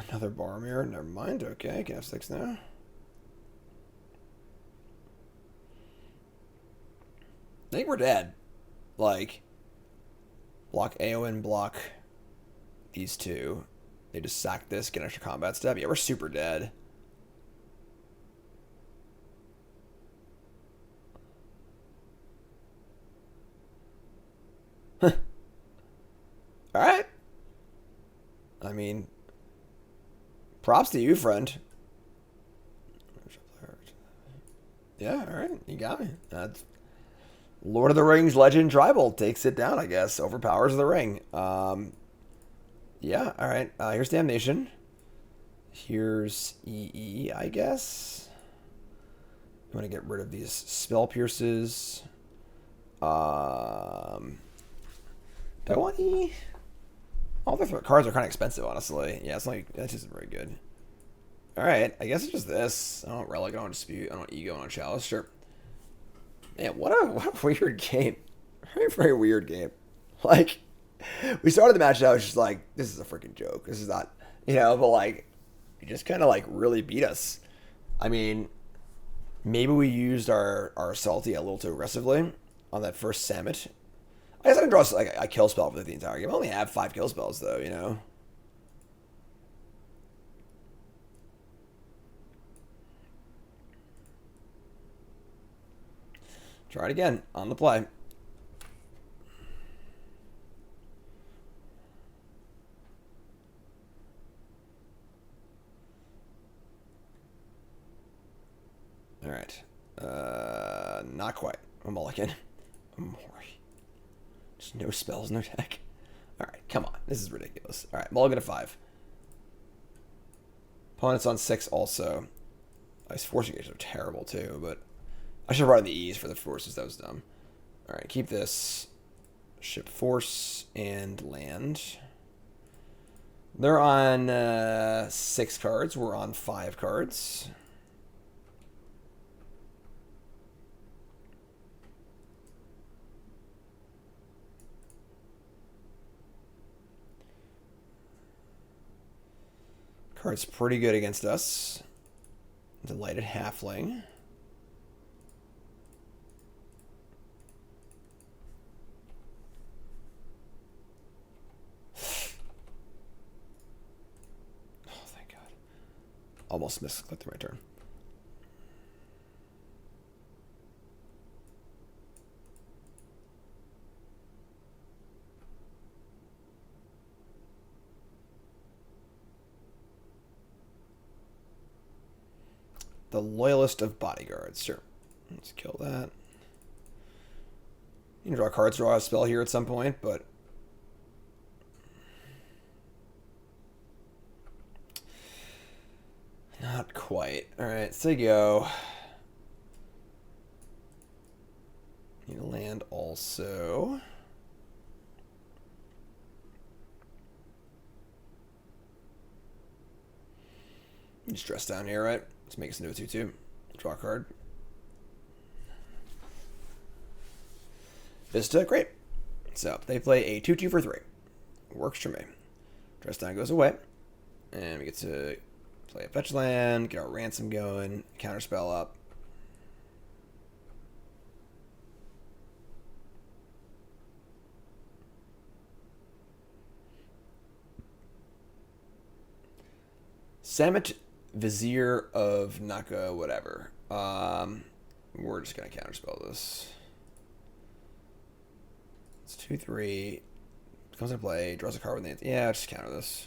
A: Another Barmir. Never mind. Okay, I can have 6 now. I think we're dead. Like, block Éomer, block these 2. They just sack this, get an extra combat step. Yeah, we're super dead. Alright. I mean, props to you, friend. Yeah, alright. You got me. That's Lord of the Rings Legend Tribal takes it down, I guess. Overpowers the ring. Yeah, alright. Here's Damnation. Here's EE, I guess. You want to get rid of these Spell Pierces. Do I want EE? All the cards are kind of expensive, honestly. Yeah, it's like, that isn't very good. Alright, I guess it's just this. I don't Relic, I don't Dispute, I don't Ego, I don't Chalice. Sure. Man, what a weird game. Very, very weird game. Like, we started the match and I was just like, this is a freaking joke. This is not, you know, but like, you just kind of like really beat us. I mean, maybe we used our Salty a little too aggressively on that first summit. I guess I can draw like a kill spell for the entire game. I only have 5 kill spells though, you know. Try it again on the play. All right. Not quite. A mulligan. Just no spells, no deck. All right, come on. This is ridiculous. All right, mulligan of 5. Opponent's on 6 also. These Force of Negation are terrible too, but I should have brought in the E's for the Forces. That was dumb. All right, keep this. Ship Force and land. They're on 6 cards. We're on 5 cards. Card's pretty good against us. Delighted Halfling. Oh, thank God. Almost misclicked my turn. The Loyalist of Bodyguards. Sure. Let's kill that. You can draw cards, draw a spell here at some point, but... not quite. Alright, so go. Need to land also. Just dress down here, right? Let's make us into a 2/2. Draw a card. Vista, great. So they play a 2/2 for 3. Works for me. Dress down goes away. And we get to play a fetch land, get our Ransom going, counterspell up. Samit Vizier of Naka, whatever. We're just going to counterspell this. It's 2/3. Comes into play, draws a card with the... yeah, just counter this.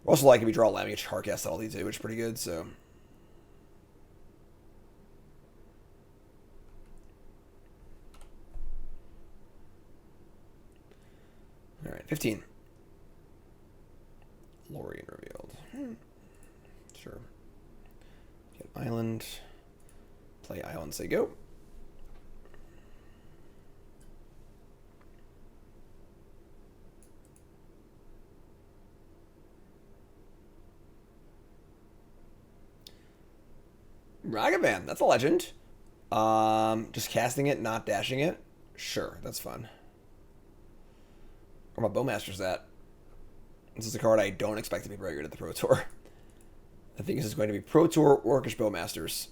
A: Also, like, if we draw a land, we get Hardcast Subtlety too, which is pretty good, so... Alright, 15. Lorien Revealed. Sure. Get Island. Play Island, say go. Ragavan, that's a legend. Just casting it, not dashing it. Sure, that's fun. Where my Bowmasters at? This is a card I don't expect to be very good at the Pro Tour. I think this is going to be Pro Tour Orcish Bowmasters.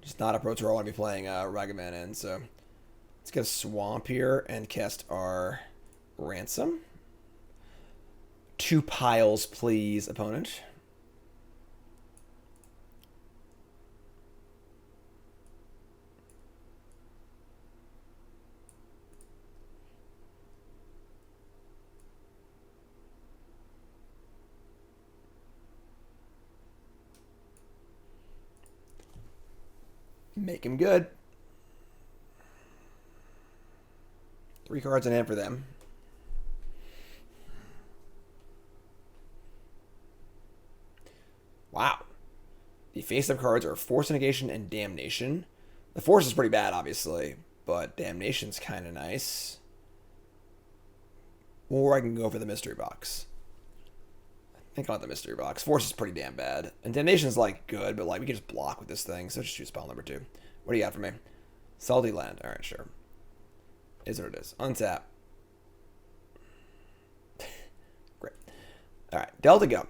A: Just not a Pro Tour I want to be playing Ragavan in, so... let's get a Swamp here and cast our Ransom. 2 piles, please, opponent. Make him good. 3 cards in hand for them. Wow. The face-up cards are Force of Negation and Damnation. The Force is pretty bad, obviously, but Damnation's kind of nice. Or I can go for the Mystery Box. I think I want the Mystery Box. Force is pretty damn bad. And Damnation's, like, good, but, like, we can just block with this thing, so just choose spell number 2. What do you got for me? Salty Land. Alright, sure. Is what it is. Untap. Great. Alright, Delta go.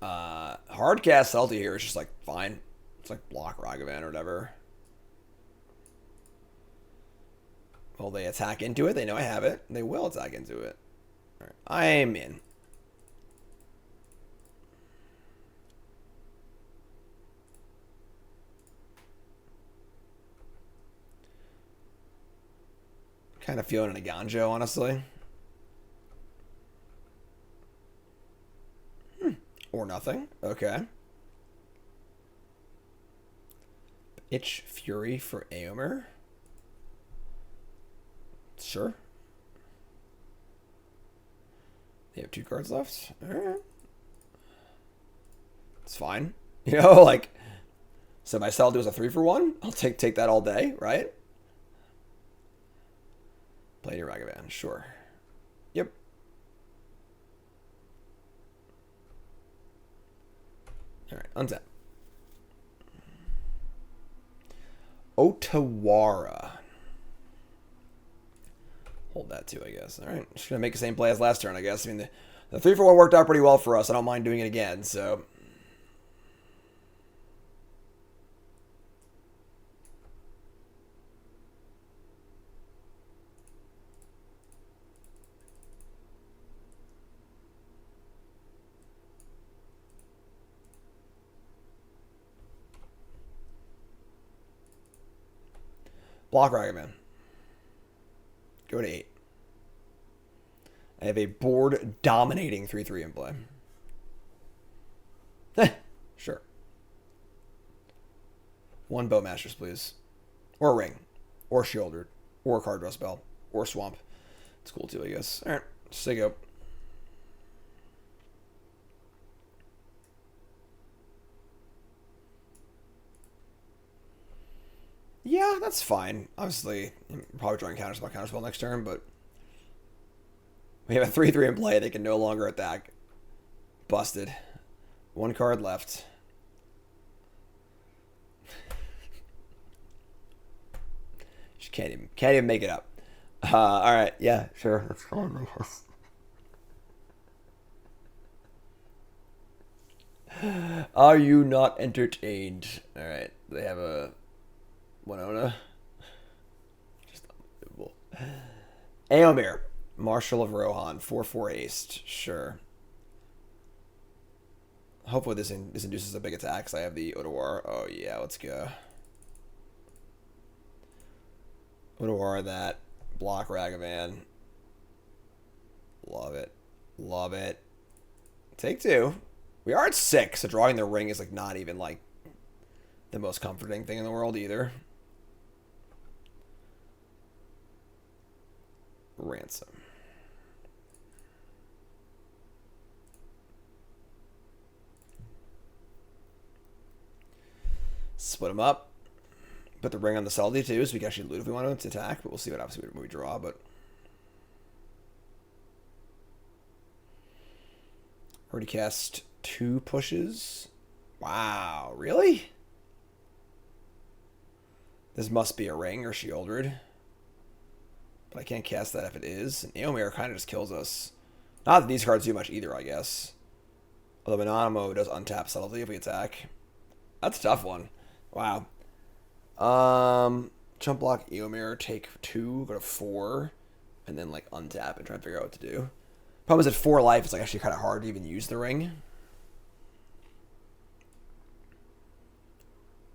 A: Hard cast Salty here is just, like, fine. It's like block Ragavan or whatever. Will they attack into it? They know I have it. They will attack into it. Alright, I'm in. Kind of feeling a Ganjo, honestly. Or nothing. Okay. Itch Fury for Éomer. Sure. They have 2 cards left. Alright. It's fine. You know, like... So my Subtlety was a 3-for-1. I'll take that all day, right? Play your Ragavan, sure. Yep. Alright, untap. Otawara. Hold that too, I guess. Alright, just gonna make the same play as last turn, I guess. I mean, the 3-for-1 worked out pretty well for us. I don't mind doing it again, so. Block Ragavan. Go to 8. I have a board dominating 3/3 in play. Sure. 1 Bowmasters, please. Or a ring. Or Sheoldred. Or a card draw spell. Or swamp. It's cool too, I guess. Alright, say go. Yeah, that's fine. Obviously, I'm probably drawing Counterspell next turn, but we have a 3/3 in play. They can no longer attack. Busted. 1 card left. Just can't even make it up. All right, yeah, sure, that's fine. Are you not entertained? All right, they have a Winona. Just unbelievable. Eomir, Marshal of Rohan, 4/4 ace. Sure. Hopefully this induces a big attack because I have the Otawara. Oh yeah, let's go. Otawara that. Block Ragavan. Love it. Love it. Take 2. We are at 6, so drawing the ring is like not even like the most comforting thing in the world either. Ransom. Split them up. Put the ring on the Subtlety too, so we can actually loot if we want to attack, but we'll see what obviously when we draw, but already cast 2 pushes. Wow, really? This must be a ring or Sheoldred. But I can't cast that if it is. And Eomir kind of just kills us. Not that these cards do much either, I guess. Although Minamo does untap Subtlety if we attack. That's a tough one. Wow. Jump block Eomir, take 2, go to 4, and then like untap and try to figure out what to do. Problem is at 4 life, it's like actually kind of hard to even use the ring.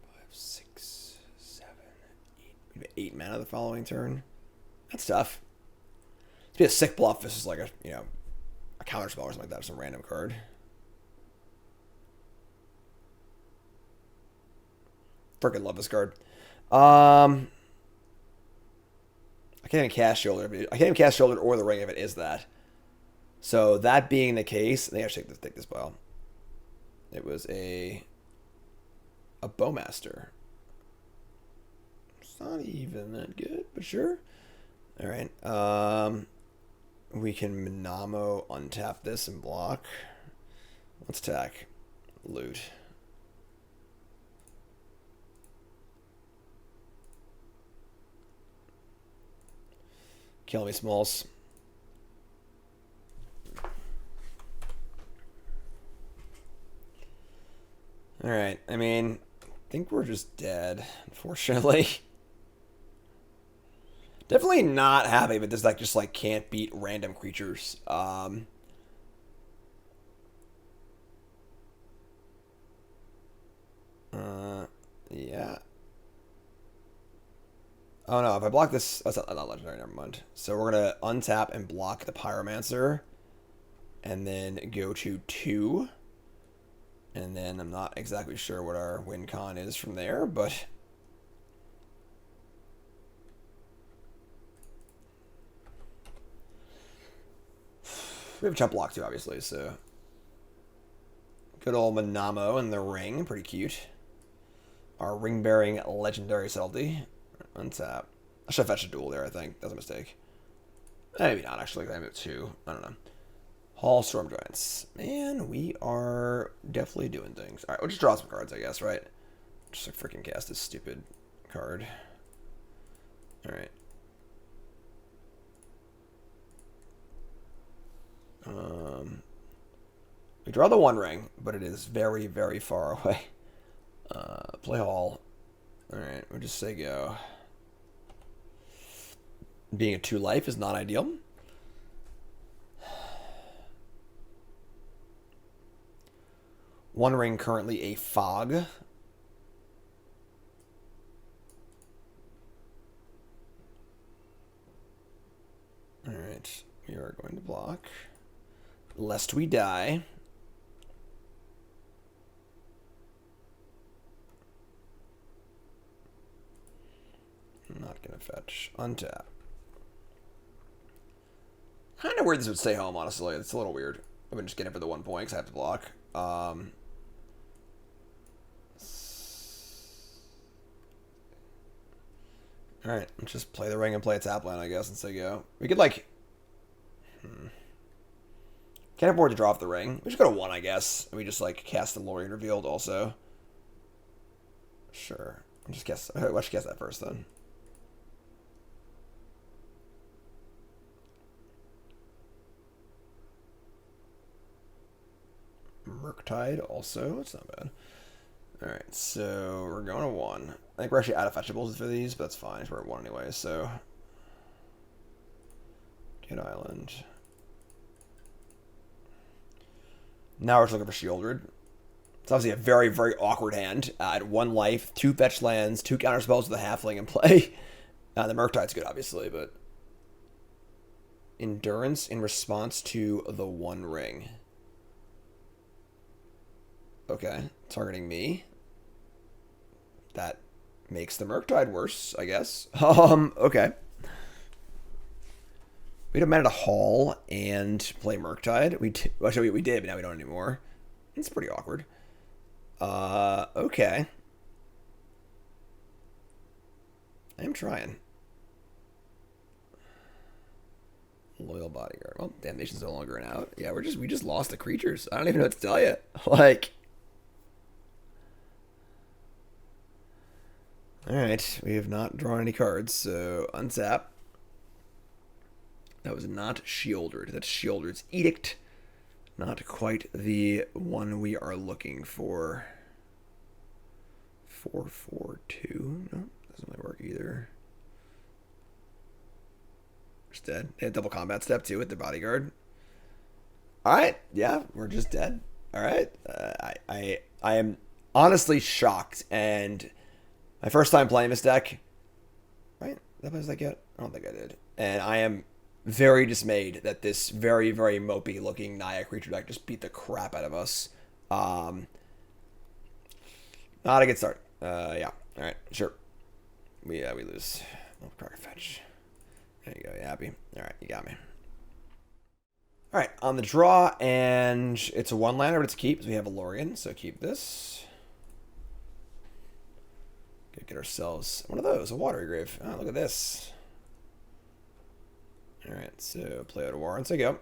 A: 5, 6, 7, 8. We have 8 mana the following turn. That's tough. It'd be a sick bluff. This is like a a counterspell or something like that, some random card. Freaking love this card. I can't even cast Sheoldred. I can't even cast Sheoldred or the ring if it is that. So that being the case, I think I should take this spell. It was a Bowmaster. It's not even that good, but sure. All right. We can Minamo untap this and block. Let's attack. Loot. Kill me, Smalls. Alright, I mean, I think we're just dead, unfortunately. Definitely not happy, but this deck just like can't beat random creatures. Yeah. Oh no, if I block this, that's not legendary, never mind. So we're gonna untap and block the Pyromancer, and then go to 2. And then I'm not exactly sure what our win con is from there, but we have jump block too, obviously, so good old Minamo and the ring, pretty cute. our ring-bearing legendary Subtlety. Untap. I should have fetched a duel there, I think. That's a mistake. Maybe not, actually. I moved 2. I don't know. Hall Storm Giants. Man, we are definitely doing things. Alright, we'll just draw some cards, I guess, right? Just like freaking cast this stupid card. Alright. We draw the 1 ring, but it is very, very far away. Play Hall. Alright, we'll just say go. Being a 2 life is not ideal. One ring, currently a fog. Alright, we are going to block. Lest we die. I'm not going to fetch. Untap. Kind of weird this would stay home, honestly. It's a little weird. I would just get it for the 1 point because I have to block. Alright, let's just play the ring and play a tap land, I guess, and say go. We could, like... Can't afford to draw off the ring. We just go to 1, I guess. And we just, like, cast the Lorien Revealed also. Sure. I'll just guess... Okay, let's guess that first, then. Murktide also. It's not bad. Alright, so we're going to 1. I think we're actually out of fetchables for these, but that's fine. We're at 1 anyway, so... Kid Island. Now we're just looking for Sheoldred. It's obviously a very, very awkward hand. At 1 life, 2 fetch lands, 2 counterspells with a halfling in play. The Murktide's good, obviously, but... Endurance in response to the 1 ring. Okay, targeting me. That makes the Murktide worse, I guess. Okay. We'd have managed to haul and play Murktide. Actually, we did, but now we don't anymore. It's pretty awkward. Okay. I am trying. Loyal Bodyguard. Well, Damnation's no longer an out. Yeah, we just lost the creatures. I don't even know what to tell you. Like... Alright, we have not drawn any cards, so untap. That was not Sheoldred. That's Sheoldred's Edict. Not quite the one we are looking for. 4/4/2. No, doesn't really work either. Just dead. They had double combat step too with the bodyguard. Alright, yeah, we're just dead. Alright. I am honestly shocked, and my first time playing this deck. Right? That was like it? I don't think I did. And I am very dismayed that this very, very mopey looking Naya creature deck just beat the crap out of us. Not a good start. Yeah. Alright, sure. We lose. Oh, crack a fetch. There you go. You happy? Alright, you got me. Alright, on the draw, and it's a 1-lander, but it's a keep, so we have a Lorien, so keep this. Get ourselves one of those, a Watery Grave. Oh, look at this. Alright, so play Otawara and say go.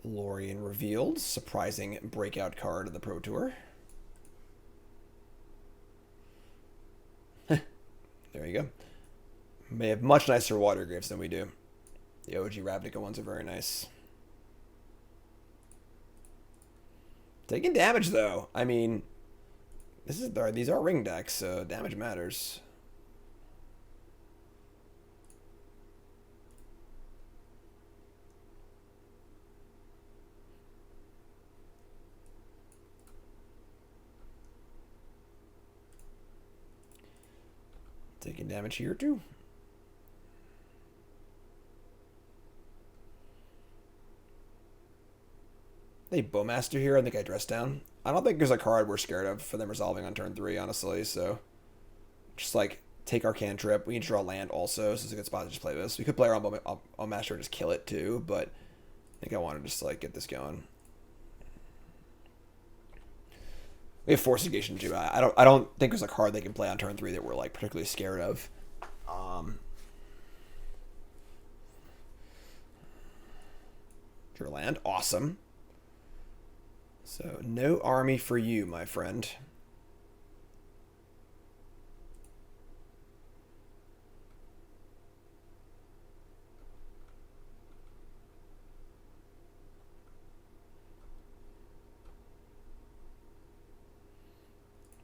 A: Lorien Revealed, surprising breakout card of the Pro Tour. There you go. May have much nicer Watery Graves than we do. The OG Ravnica ones are very nice. Taking damage though. I mean, these are ring decks, so damage matters. Taking damage here too. They Bowmaster here. I think I dressed down. I don't think there's a card we're scared of for them resolving on turn 3, honestly. So, just like take our cantrip. We need to draw land also, so it's a good spot to just play this. We could play around Bowmaster and just kill it too, but I think I want to just like get this going. We have Force of Negation too. I don't think there's a card they can play on turn 3 that we're like particularly scared of. Your land, awesome. So no army for you, my friend.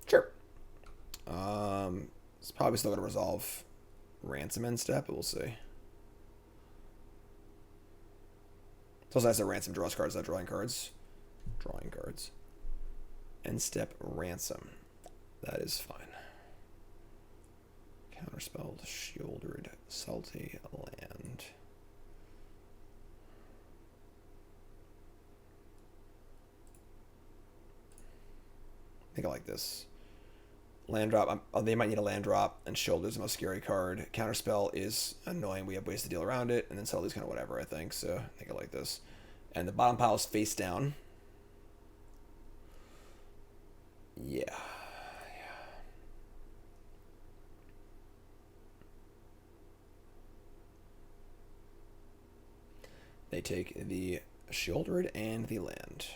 A: Sure. It's probably still going to resolve Ransom end step, but we'll see. It's also nice that Ransom draws cards, not drawing cards. Drawing cards. End step Ransom. That is fine. Counterspelled, Sheoldred, Subtlety, land. I think I like this. Land drop. They might need a land drop, and Sheoldred is the most scary card. Counterspell is annoying. We have ways to deal around it, and then Subtlety's kind of whatever, I think. So I think I like this. And the bottom pile is face down. Yeah. They take the Sheoldred and the land.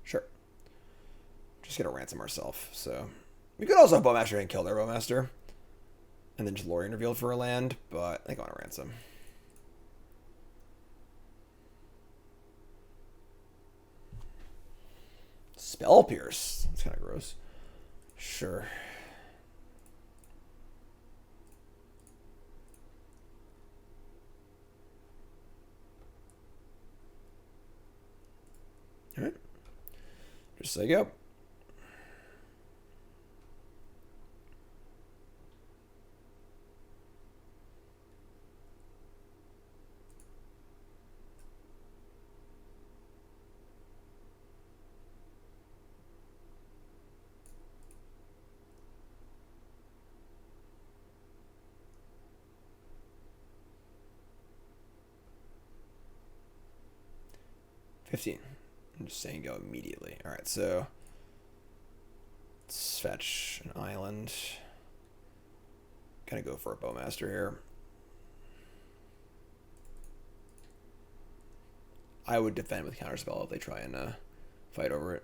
A: Sure. Just gonna ransom ourselves. So we could also have Bowmaster and kill their Bowmaster, and then just Lorien Revealed for a land. But I think I want to ransom. Spell Pierce. That's kind of gross. Sure. All right. Just so you go. $15. I'm just saying go immediately. All right, so let's fetch an island. Kind of go for a Bowmaster here. I would defend with Counterspell if they try and fight over it.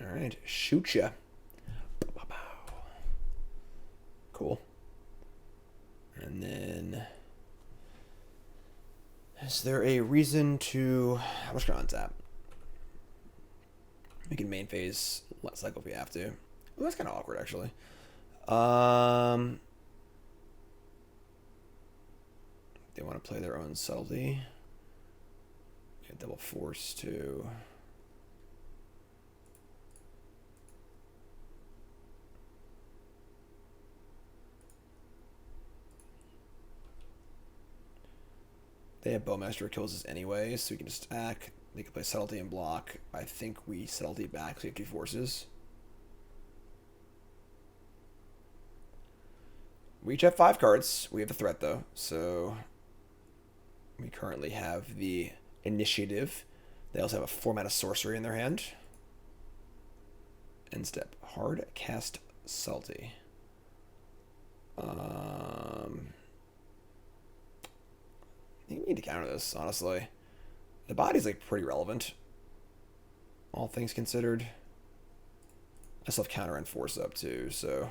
A: All right, shoot ya. Cool. And then, is there a reason to? I'm just gonna untap. We can main phase let cycle if we have to. Well, that's kind of awkward actually. They want to play their own subtlety. Yeah, double force too. They have Bowmaster who kills us anyway, so we can just attack. They can play Subtlety and block. I think we Subtlety back, so we have 2 forces. We each have 5 cards. We have a threat, though, so we currently have the initiative. They also have a 4-mana sorcery in their hand. End step. Hard cast Subtlety. I think we need to counter this, honestly. The body's like pretty relevant, all things considered. I still have counter and force up too, so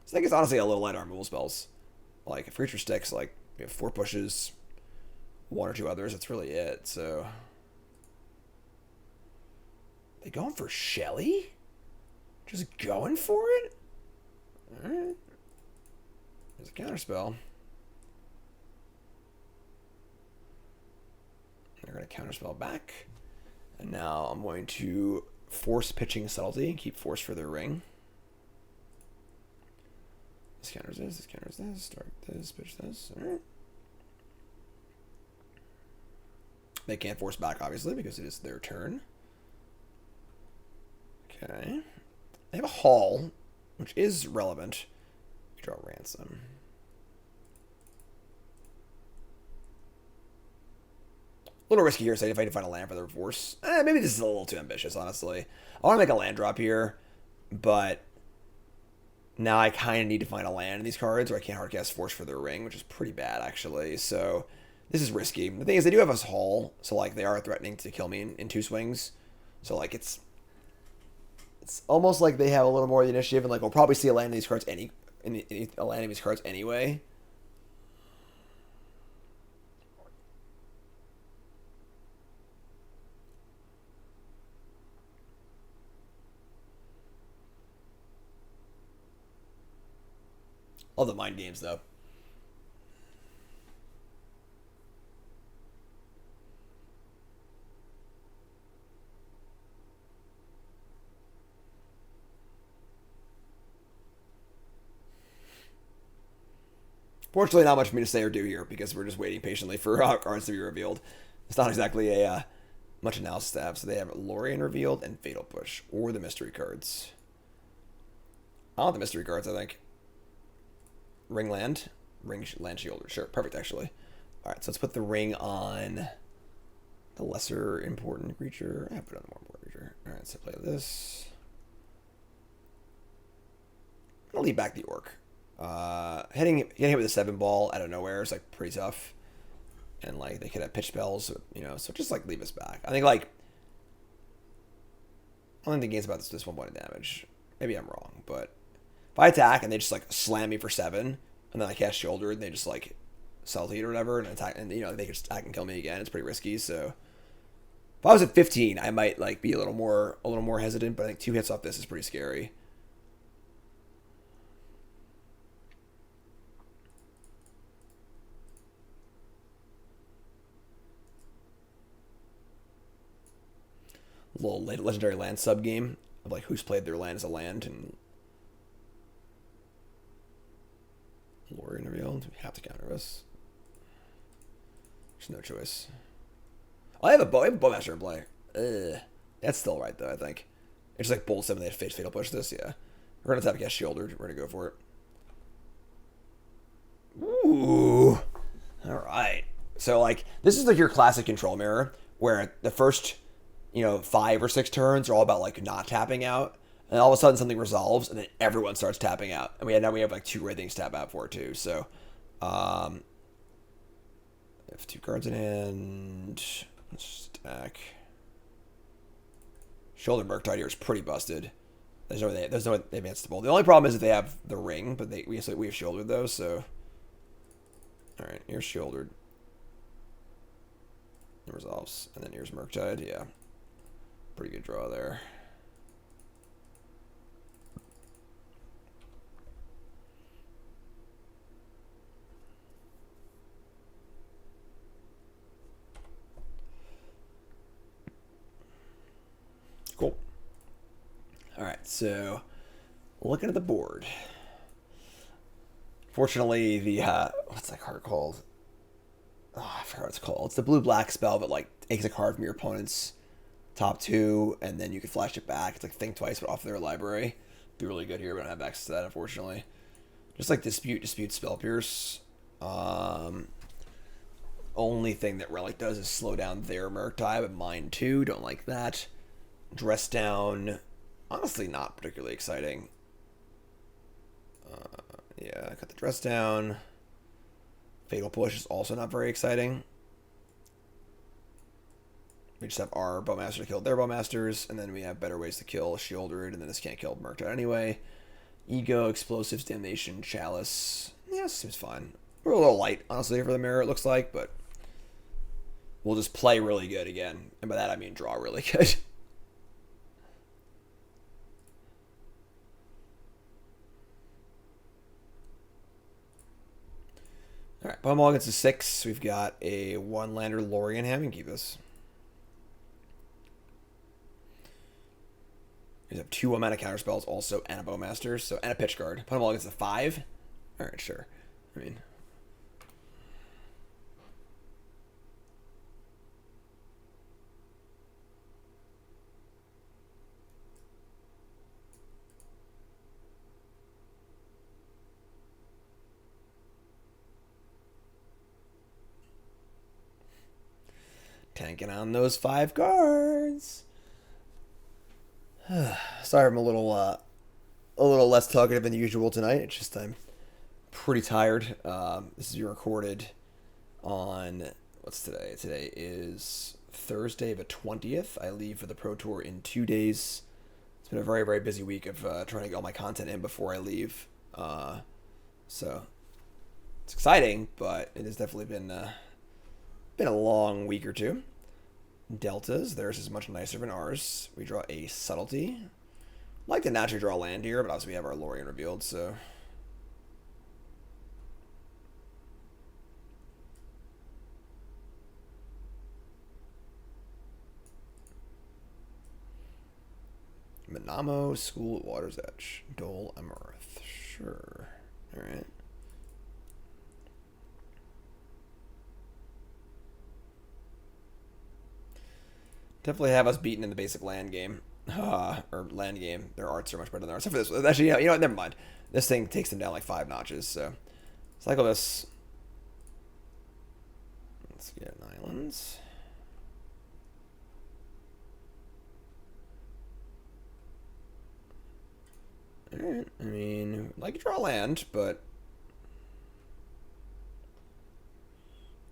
A: I think it's honestly a little light on removal spells. Like if creature sticks, like We have 4 pushes, 1 or 2 others. That's really it. So they going for Shelly? Just going for it? All right. There's a counterspell. They're going to counterspell back. And now I'm going to force pitching Subtlety and keep force for their ring. This counters this counters this, start this, pitch this. All right. They can't force back, obviously, because it is their turn. Okay. They have a Haul, which is relevant. We draw Ransom. A little risky here, saying if I can find a land for their force. Maybe this is a little too ambitious, honestly. I want to make a land drop here, but now I kind of need to find a land in these cards, or I can't hardcast force for their ring, which is pretty bad, actually. So this is risky. The thing is, they do have us Haul, so like they are threatening to kill me in 2 swings. So like it's almost like they have a little more of the initiative, and like we'll probably see a land in these cards a land in these cards anyway. All the mind games, though. Fortunately, not much for me to say or do here because we're just waiting patiently for cards to be revealed. It's not exactly a much analysis to have. So they have Lorien Revealed and Fatal Push, or the mystery cards. I want the mystery cards, I think. Ring land. Ring land Sheoldred. Sure, perfect, actually. Alright, so let's put the ring on the lesser important creature. I put it on the more important creature. Alright, so play this. I'm gonna leave back the orc. Getting hit with a 7 ball out of nowhere is like pretty tough. And like they could have pitch spells, you know, so just like leave us back. I think like I don't think the game's about this 1 point of damage. Maybe I'm wrong, but if I attack and they just like slam me for 7, and then I cast Sheoldred and they just like Subtlety or whatever and attack, and you know they could just attack and kill me again. It's pretty risky. So if I was at 15, I might like be a little more hesitant. But I think 2 hits off this is pretty scary. A little legendary land sub game of like who's played their land as a land, and Lorien Revealed. We have to counter this. There's no choice. I have a Bowmaster in play. That's still right though. I think it's like Bolt 7. They have Fatal Push this. Yeah, we're gonna tap against Sheoldred. We're gonna go for it. Ooh. All right. So like this is like your classic control mirror where the first 5 or 6 turns are all about like not tapping out, and all of a sudden something resolves, and then everyone starts tapping out, and now we have like 2 red things to tap out for too. So, have 2 cards in hand. Let's stack. Sheoldred Murktide here is pretty busted. There's no advance to bowl. The only problem is that they have the ring, but we have Sheoldred though. So, all right, here's Sheoldred. It resolves, and then here's Murktide. Yeah. Pretty good draw there. Cool. All right, so looking at the board. Fortunately, the what's that card called? Oh, I forgot what it's called. It's the blue-black spell, but like takes a card from your opponent's top 2, and then you can flash it back. It's like Think Twice, but off their library. Be really good here, but I don't have access to that, unfortunately. Just like Dispute, Spell Pierce. Only thing that Relic does is slow down their Murktide, but mine too. Don't like that. Dress Down. Honestly, not particularly exciting. Yeah, I cut the Dress Down. Fatal Push is also not very exciting. We just have our Bowmaster to kill their Bowmasters, and then we have better ways to kill Sheoldred, and then this can't kill Murktide anyway. Ego, Explosives, Damnation, Chalice. Yeah, seems fine. We're a little light, honestly, for the Mire, it looks like, but we'll just play really good again. And by that, I mean draw really good. Alright, bottom all gets a 6. We've got a 1-lander Lorien having keep this. We have 2 1-mana counterspells also, and a Bowmasters, so, and a pitch card. Bottom all gets a 5. Alright, sure. I mean, tanking on those 5 cards. Sorry, I'm a little less talkative than usual tonight. It's just I'm pretty tired. This is being recorded on, what's today? Today is Thursday the 20th. I leave for the Pro Tour in 2 days. It's been a very, very busy week of trying to get all my content in before I leave. So it's exciting, but it has definitely been a long week or two. Deltas, theirs is much nicer than ours. We draw a Subtlety. I'd like to naturally draw land here, but obviously we have our Lorien Revealed, so. Minamo, School at Water's Edge. Dole Emerith. Sure. Alright. Definitely have us beaten in the basic land game. Or land game. Their arts are much better than ours. Except for this. Actually, you know what? Never mind. This thing takes them down like 5 notches, so. Cycle this. Let's get islands. Alright. I mean, I'd like to draw land, but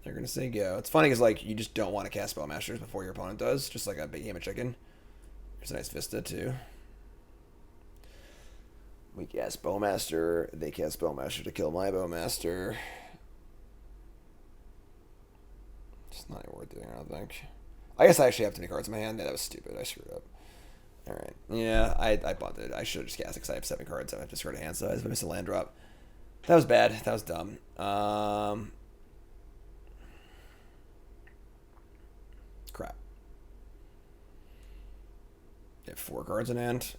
A: they're going to say go. It's funny because, like, you just don't want to cast Bowmasters before your opponent does. Just like a big game of chicken. There's a nice Vista, too. We cast Bowmaster. They cast Bowmaster to kill my Bowmaster. It's not even worth doing, I don't think. I guess I actually have too many cards in my hand. Yeah, that was stupid. I screwed up. Alright. Yeah, I bunted. I should have just cast it because I have 7 cards. I have to discard a hand size. But I missed a land drop. That was bad. That was dumb. Crap. You have 4 cards in hand.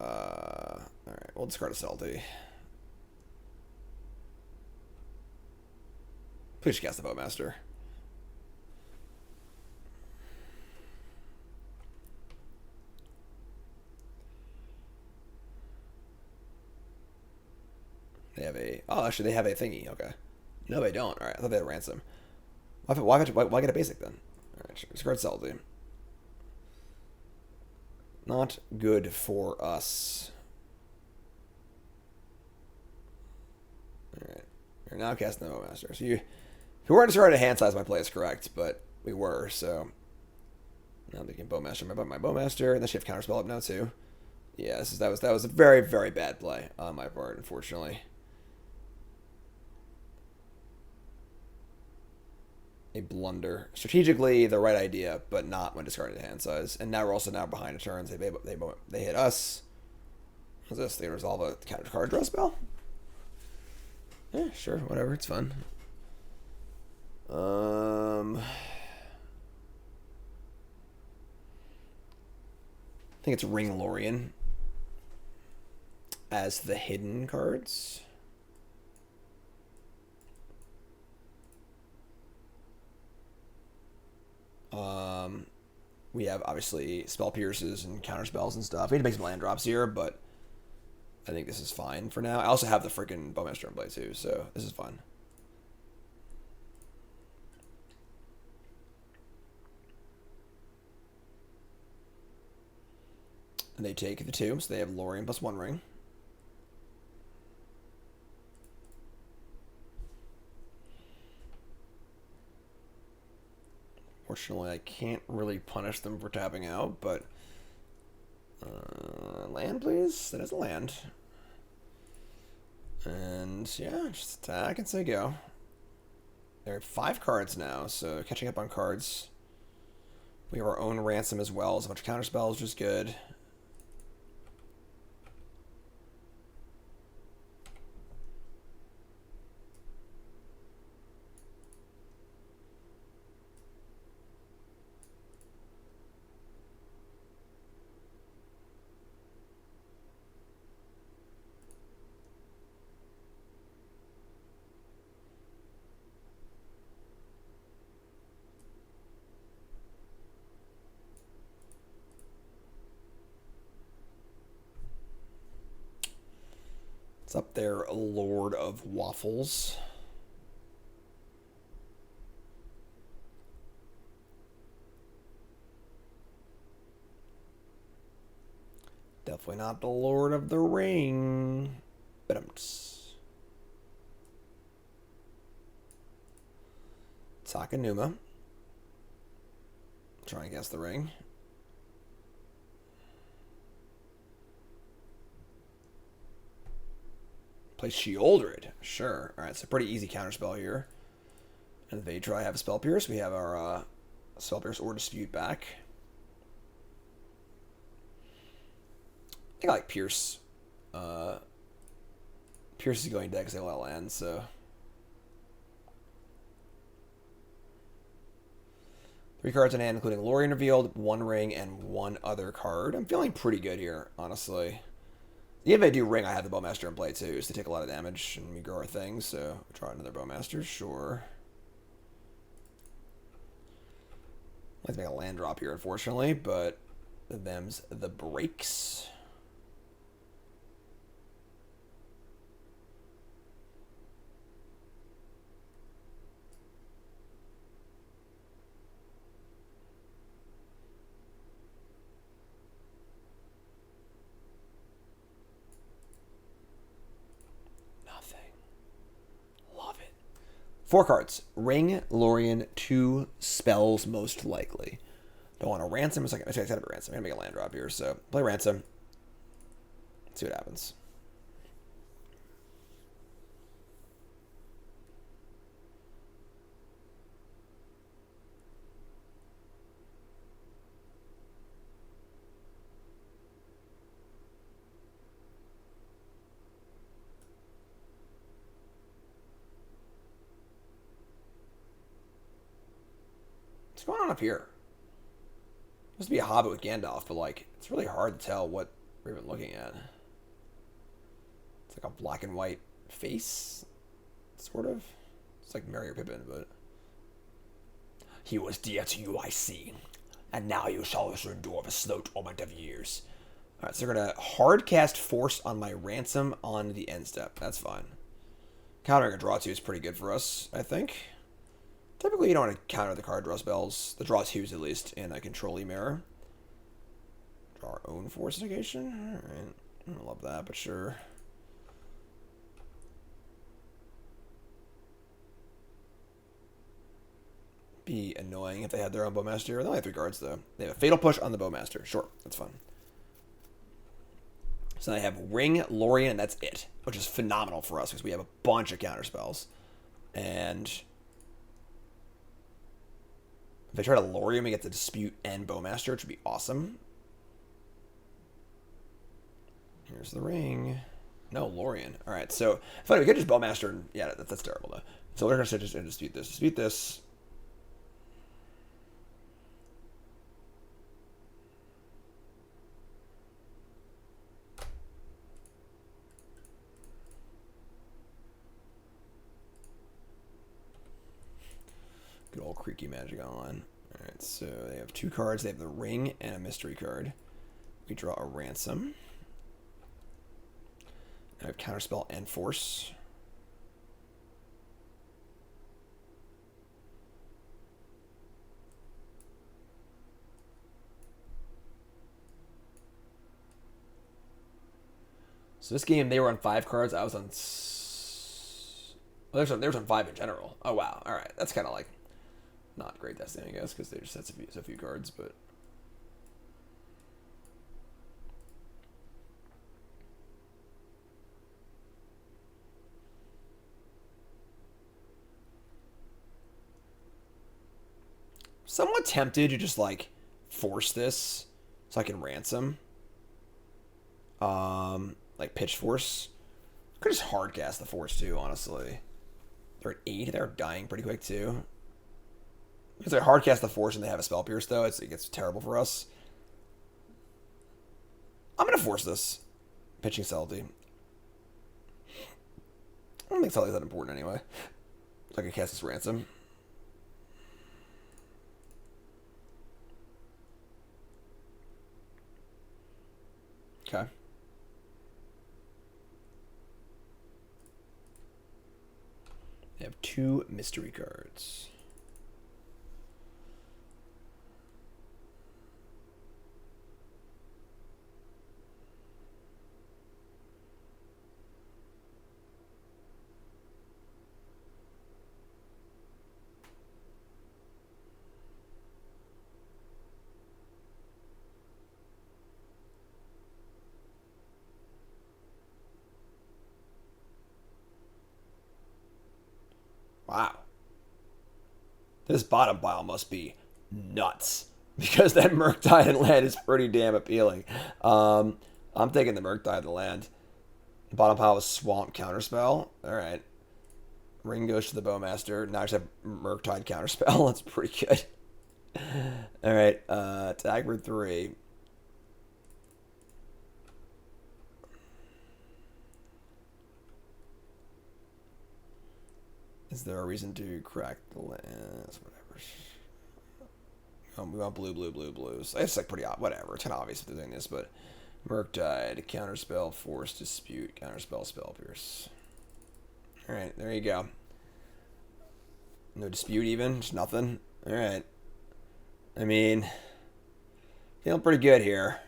A: Alright, we'll discard a Subtlety. Please cast the Bowmaster. They have a... Oh, actually, they have a thingy. Okay. No, they don't. Alright, I thought they had a Ransom. Why get a basic then? Alright, sure. Discard Subtlety. Not good for us. Alright. We're now casting the Bowmaster. So if you weren't discarding a hand size, my play is correct, but we were, so. Now I'm thinking Bowmaster, my Bowmaster, and then she have Counterspell up now too. Yeah, that was a very, very bad play on my part, unfortunately. A blunder. Strategically, the right idea, but not when discarding the hand size. And now we're also behind the turns. They hit us. What's this? They resolve a counter card draw spell? Yeah, sure, whatever. It's fun. I think it's Ring Lorien as the hidden cards. We have obviously spell pierces and counter spells and stuff. We need to make some land drops here, but I think this is fine for now. I also have the freaking Bowmaster in play too, so this is fun. And they take the 2, so they have Lorien plus 1 ring. Fortunately, I can't really punish them for tapping out, but land, please. That is a land. And yeah, just attack and say go. There are 5 cards now, so catching up on cards. We have our own Ransom as well as a bunch of counterspells, which is good. It's up there, Lord of Waffles. Definitely not the Lord of the Ring. Takenuma. Try and guess the ring. Play Sheoldred. Sure. Alright, so pretty easy counterspell here. And they try have a Spell Pierce. We have our Spell Pierce or Dispute back. I think I like Pierce. Pierce is going dead because they let land, so. 3 cards in hand, including Lorien Revealed, 1 ring, and 1 other card. I'm feeling pretty good here, honestly. Even if I do ring, I have the Bowmaster in play too, so they take a lot of damage and we grow our things, so we'll try another Bowmaster, sure. Let's make a land drop here, unfortunately, but them's the breaks. Nothing. Love it. 4 cards. Ring, Lorien, 2 spells most likely. Don't want a Ransom. It's like, I set up a Ransom. I'm going to make a land drop here, so play Ransom. Let's see what happens. What's going on up here? Supposed to be a Hobbit with Gandalf, but like it's really hard to tell what we're even looking at. It's like a black and white face, sort of. It's like Mire or Pippin, but he was dear to you, I see, and now you shall also endure the slow torment of years. All right, so we're gonna hard cast Force on my Ransom on the end step. That's fine. Countering a draw 2 is pretty good for us, I think. Typically, you don't want to counter the card draw spells. The draw 2s, at least, in a control mirror. Draw our own Force of Negation? Alright. I don't love that, but sure. Be annoying if they had their own Bowmaster. They only have 3 cards, though. They have a Fatal Push on the Bowmaster. Sure, that's fun. So they have Ring, Lorien, and that's it. Which is phenomenal for us, because we have a bunch of counter spells. And if I try to Lorien, we get the Dispute and Bowmaster, which would be awesome. Here's the ring. No, Lorien. Alright, so funny, we could just Bowmaster and yeah, that's terrible though. So we're gonna just dispute this. Dispute this. Good old creaky magic on. Alright, so they have 2 cards. They have the ring and a mystery card. We draw a Ransom. I have Counterspell and Force. So this game, they were on 5 cards. I was on... Well, they were on 5 in general. Oh, wow. All right. That's kind of like not great Destiny, I guess, because they just had a few cards, but... somewhat tempted to just, like, force this so I can Ransom. Like, Pitch Force. Could just hardcast the Force, too, honestly. They're at 8. They're dying pretty quick, too. Because they hardcast the Force and they have a Spell Pierce, though. It gets terrible for us. I'm going to force this. Pitching Subtlety. I don't think Subtlety's that important anyway. So I can cast this Ransom. Okay. They have 2 mystery cards. Wow. This bottom pile must be nuts. Because that Murktide and land is pretty damn appealing. I'm taking the Murktide and the land. Bottom pile is Swamp Counterspell. Alright. Ring goes to the Bowmaster. Now I just have Murktide Counterspell. That's pretty good. Alright. Tag for 3. Is there a reason to crack the lands? Whatever. We want blue, blue, blue, blues. It's like pretty odd. Whatever. It's kind of obvious if they're doing this, but Murktide, Counterspell, Force Dispute, Counterspell, Spell Pierce. Alright, there you go. No dispute even? Just nothing? Alright. I mean, feeling pretty good here.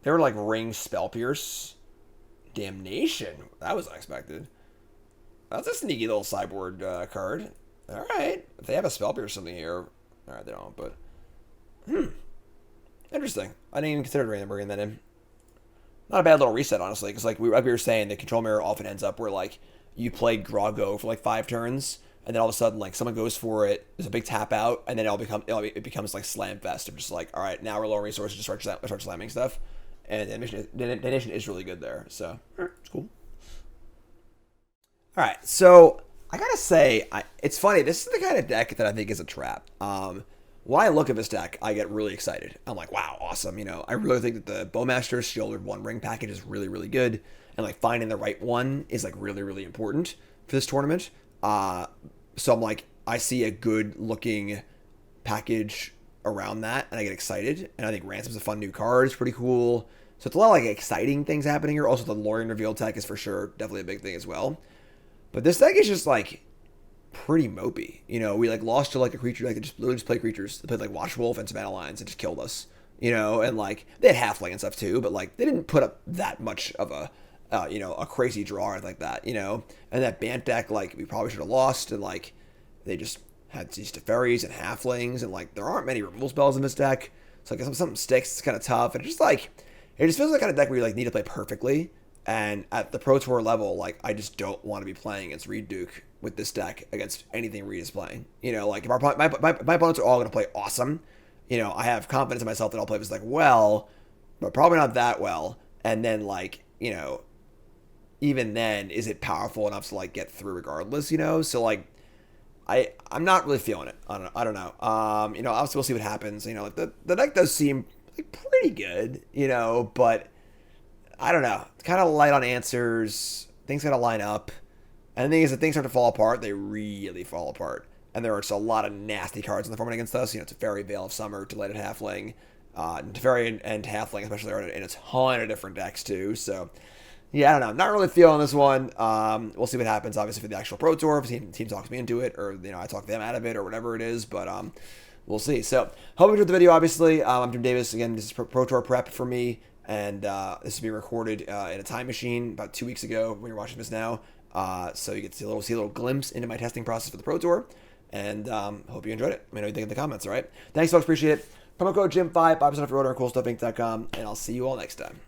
A: They were like Ring, Spell Pierce. Damnation. That was unexpected. That's a sneaky little sideboard card. Alright. If they have a Spell Pierce or something here. Alright, they don't, but... Interesting. I didn't even consider bringing that in. Not a bad little reset, honestly, because like we were saying, the Control Mirror often ends up where, like, you play Groggo for, like, 5 turns, and then all of a sudden, like, someone goes for it, there's a big tap out, and then it becomes, like, Slam Fest of just, like, alright, now we're low resources, just start slamming stuff. And Damnation is really good there, so, it's cool. Alright, so I gotta say, it's funny, this is the kind of deck that I think is a trap. When I look at this deck, I get really excited. I'm like, wow, awesome. You know, I really think that the Bowmasters Sheoldred 1 ring package is really, really good. And like finding the right one is like really, really important for this tournament. So I'm like, I see a good looking package around that and I get excited. And I think Ransom's a fun new card. It's pretty cool. So it's a lot of like exciting things happening here. Also, the Lorien Revealed tech is for sure definitely a big thing as well. But this deck is just like pretty mopey. You know, we like lost to like a creature, like they just literally just play creatures. They played like Watch Wolf and some Battle Lines and just killed us. You know, and like they had Halfling and stuff too, but like they didn't put up that much of a you know, a crazy draw or anything like that, you know. And that Bant deck, like we probably should have lost, and like they just had these Teferis and Halflings, and like there aren't many removal spells in this deck. So like if something sticks, it's kind of tough. And it just feels like kind of deck where you like need to play perfectly. And at the Pro Tour level, like I just don't want to be playing against Reed Duke with this deck against anything Reed is playing. You know, like if my opponents are all going to play awesome, you know, I have confidence in myself that I'll play this like well, but probably not that well. And then like, you know, even then, is it powerful enough to like get through regardless? You know, so like I'm not really feeling it. I don't know. You know, obviously we'll see what happens. You know, like the deck does seem like pretty good. You know, but I don't know. It's kind of light on answers. Things got to line up. And the thing is, if things start to fall apart, they really fall apart. And there are just a lot of nasty cards in the format against us. You know, Teferi, Veil of Summer, Delighted Halfling. Teferi and Halfling especially are in a ton of different decks too. So, yeah, I don't know. Not really feeling this one. We'll see what happens, obviously, for the actual Pro Tour. If the team talks me into it, or, you know, I talk them out of it, or whatever it is. But we'll see. So, hope you enjoyed the video, obviously. I'm Jim Davis. Again, this is Pro Tour prep for me. And this will be recorded in a time machine about 2 weeks ago when you're watching this now. So you get to see a little glimpse into my testing process for the Pro Tour. And hope you enjoyed it. Let me know what you think in the comments, all right? Thanks, folks. Appreciate it. Promo code JIM5, 5% off your order at CoolStuffInc.com. And I'll see you all next time.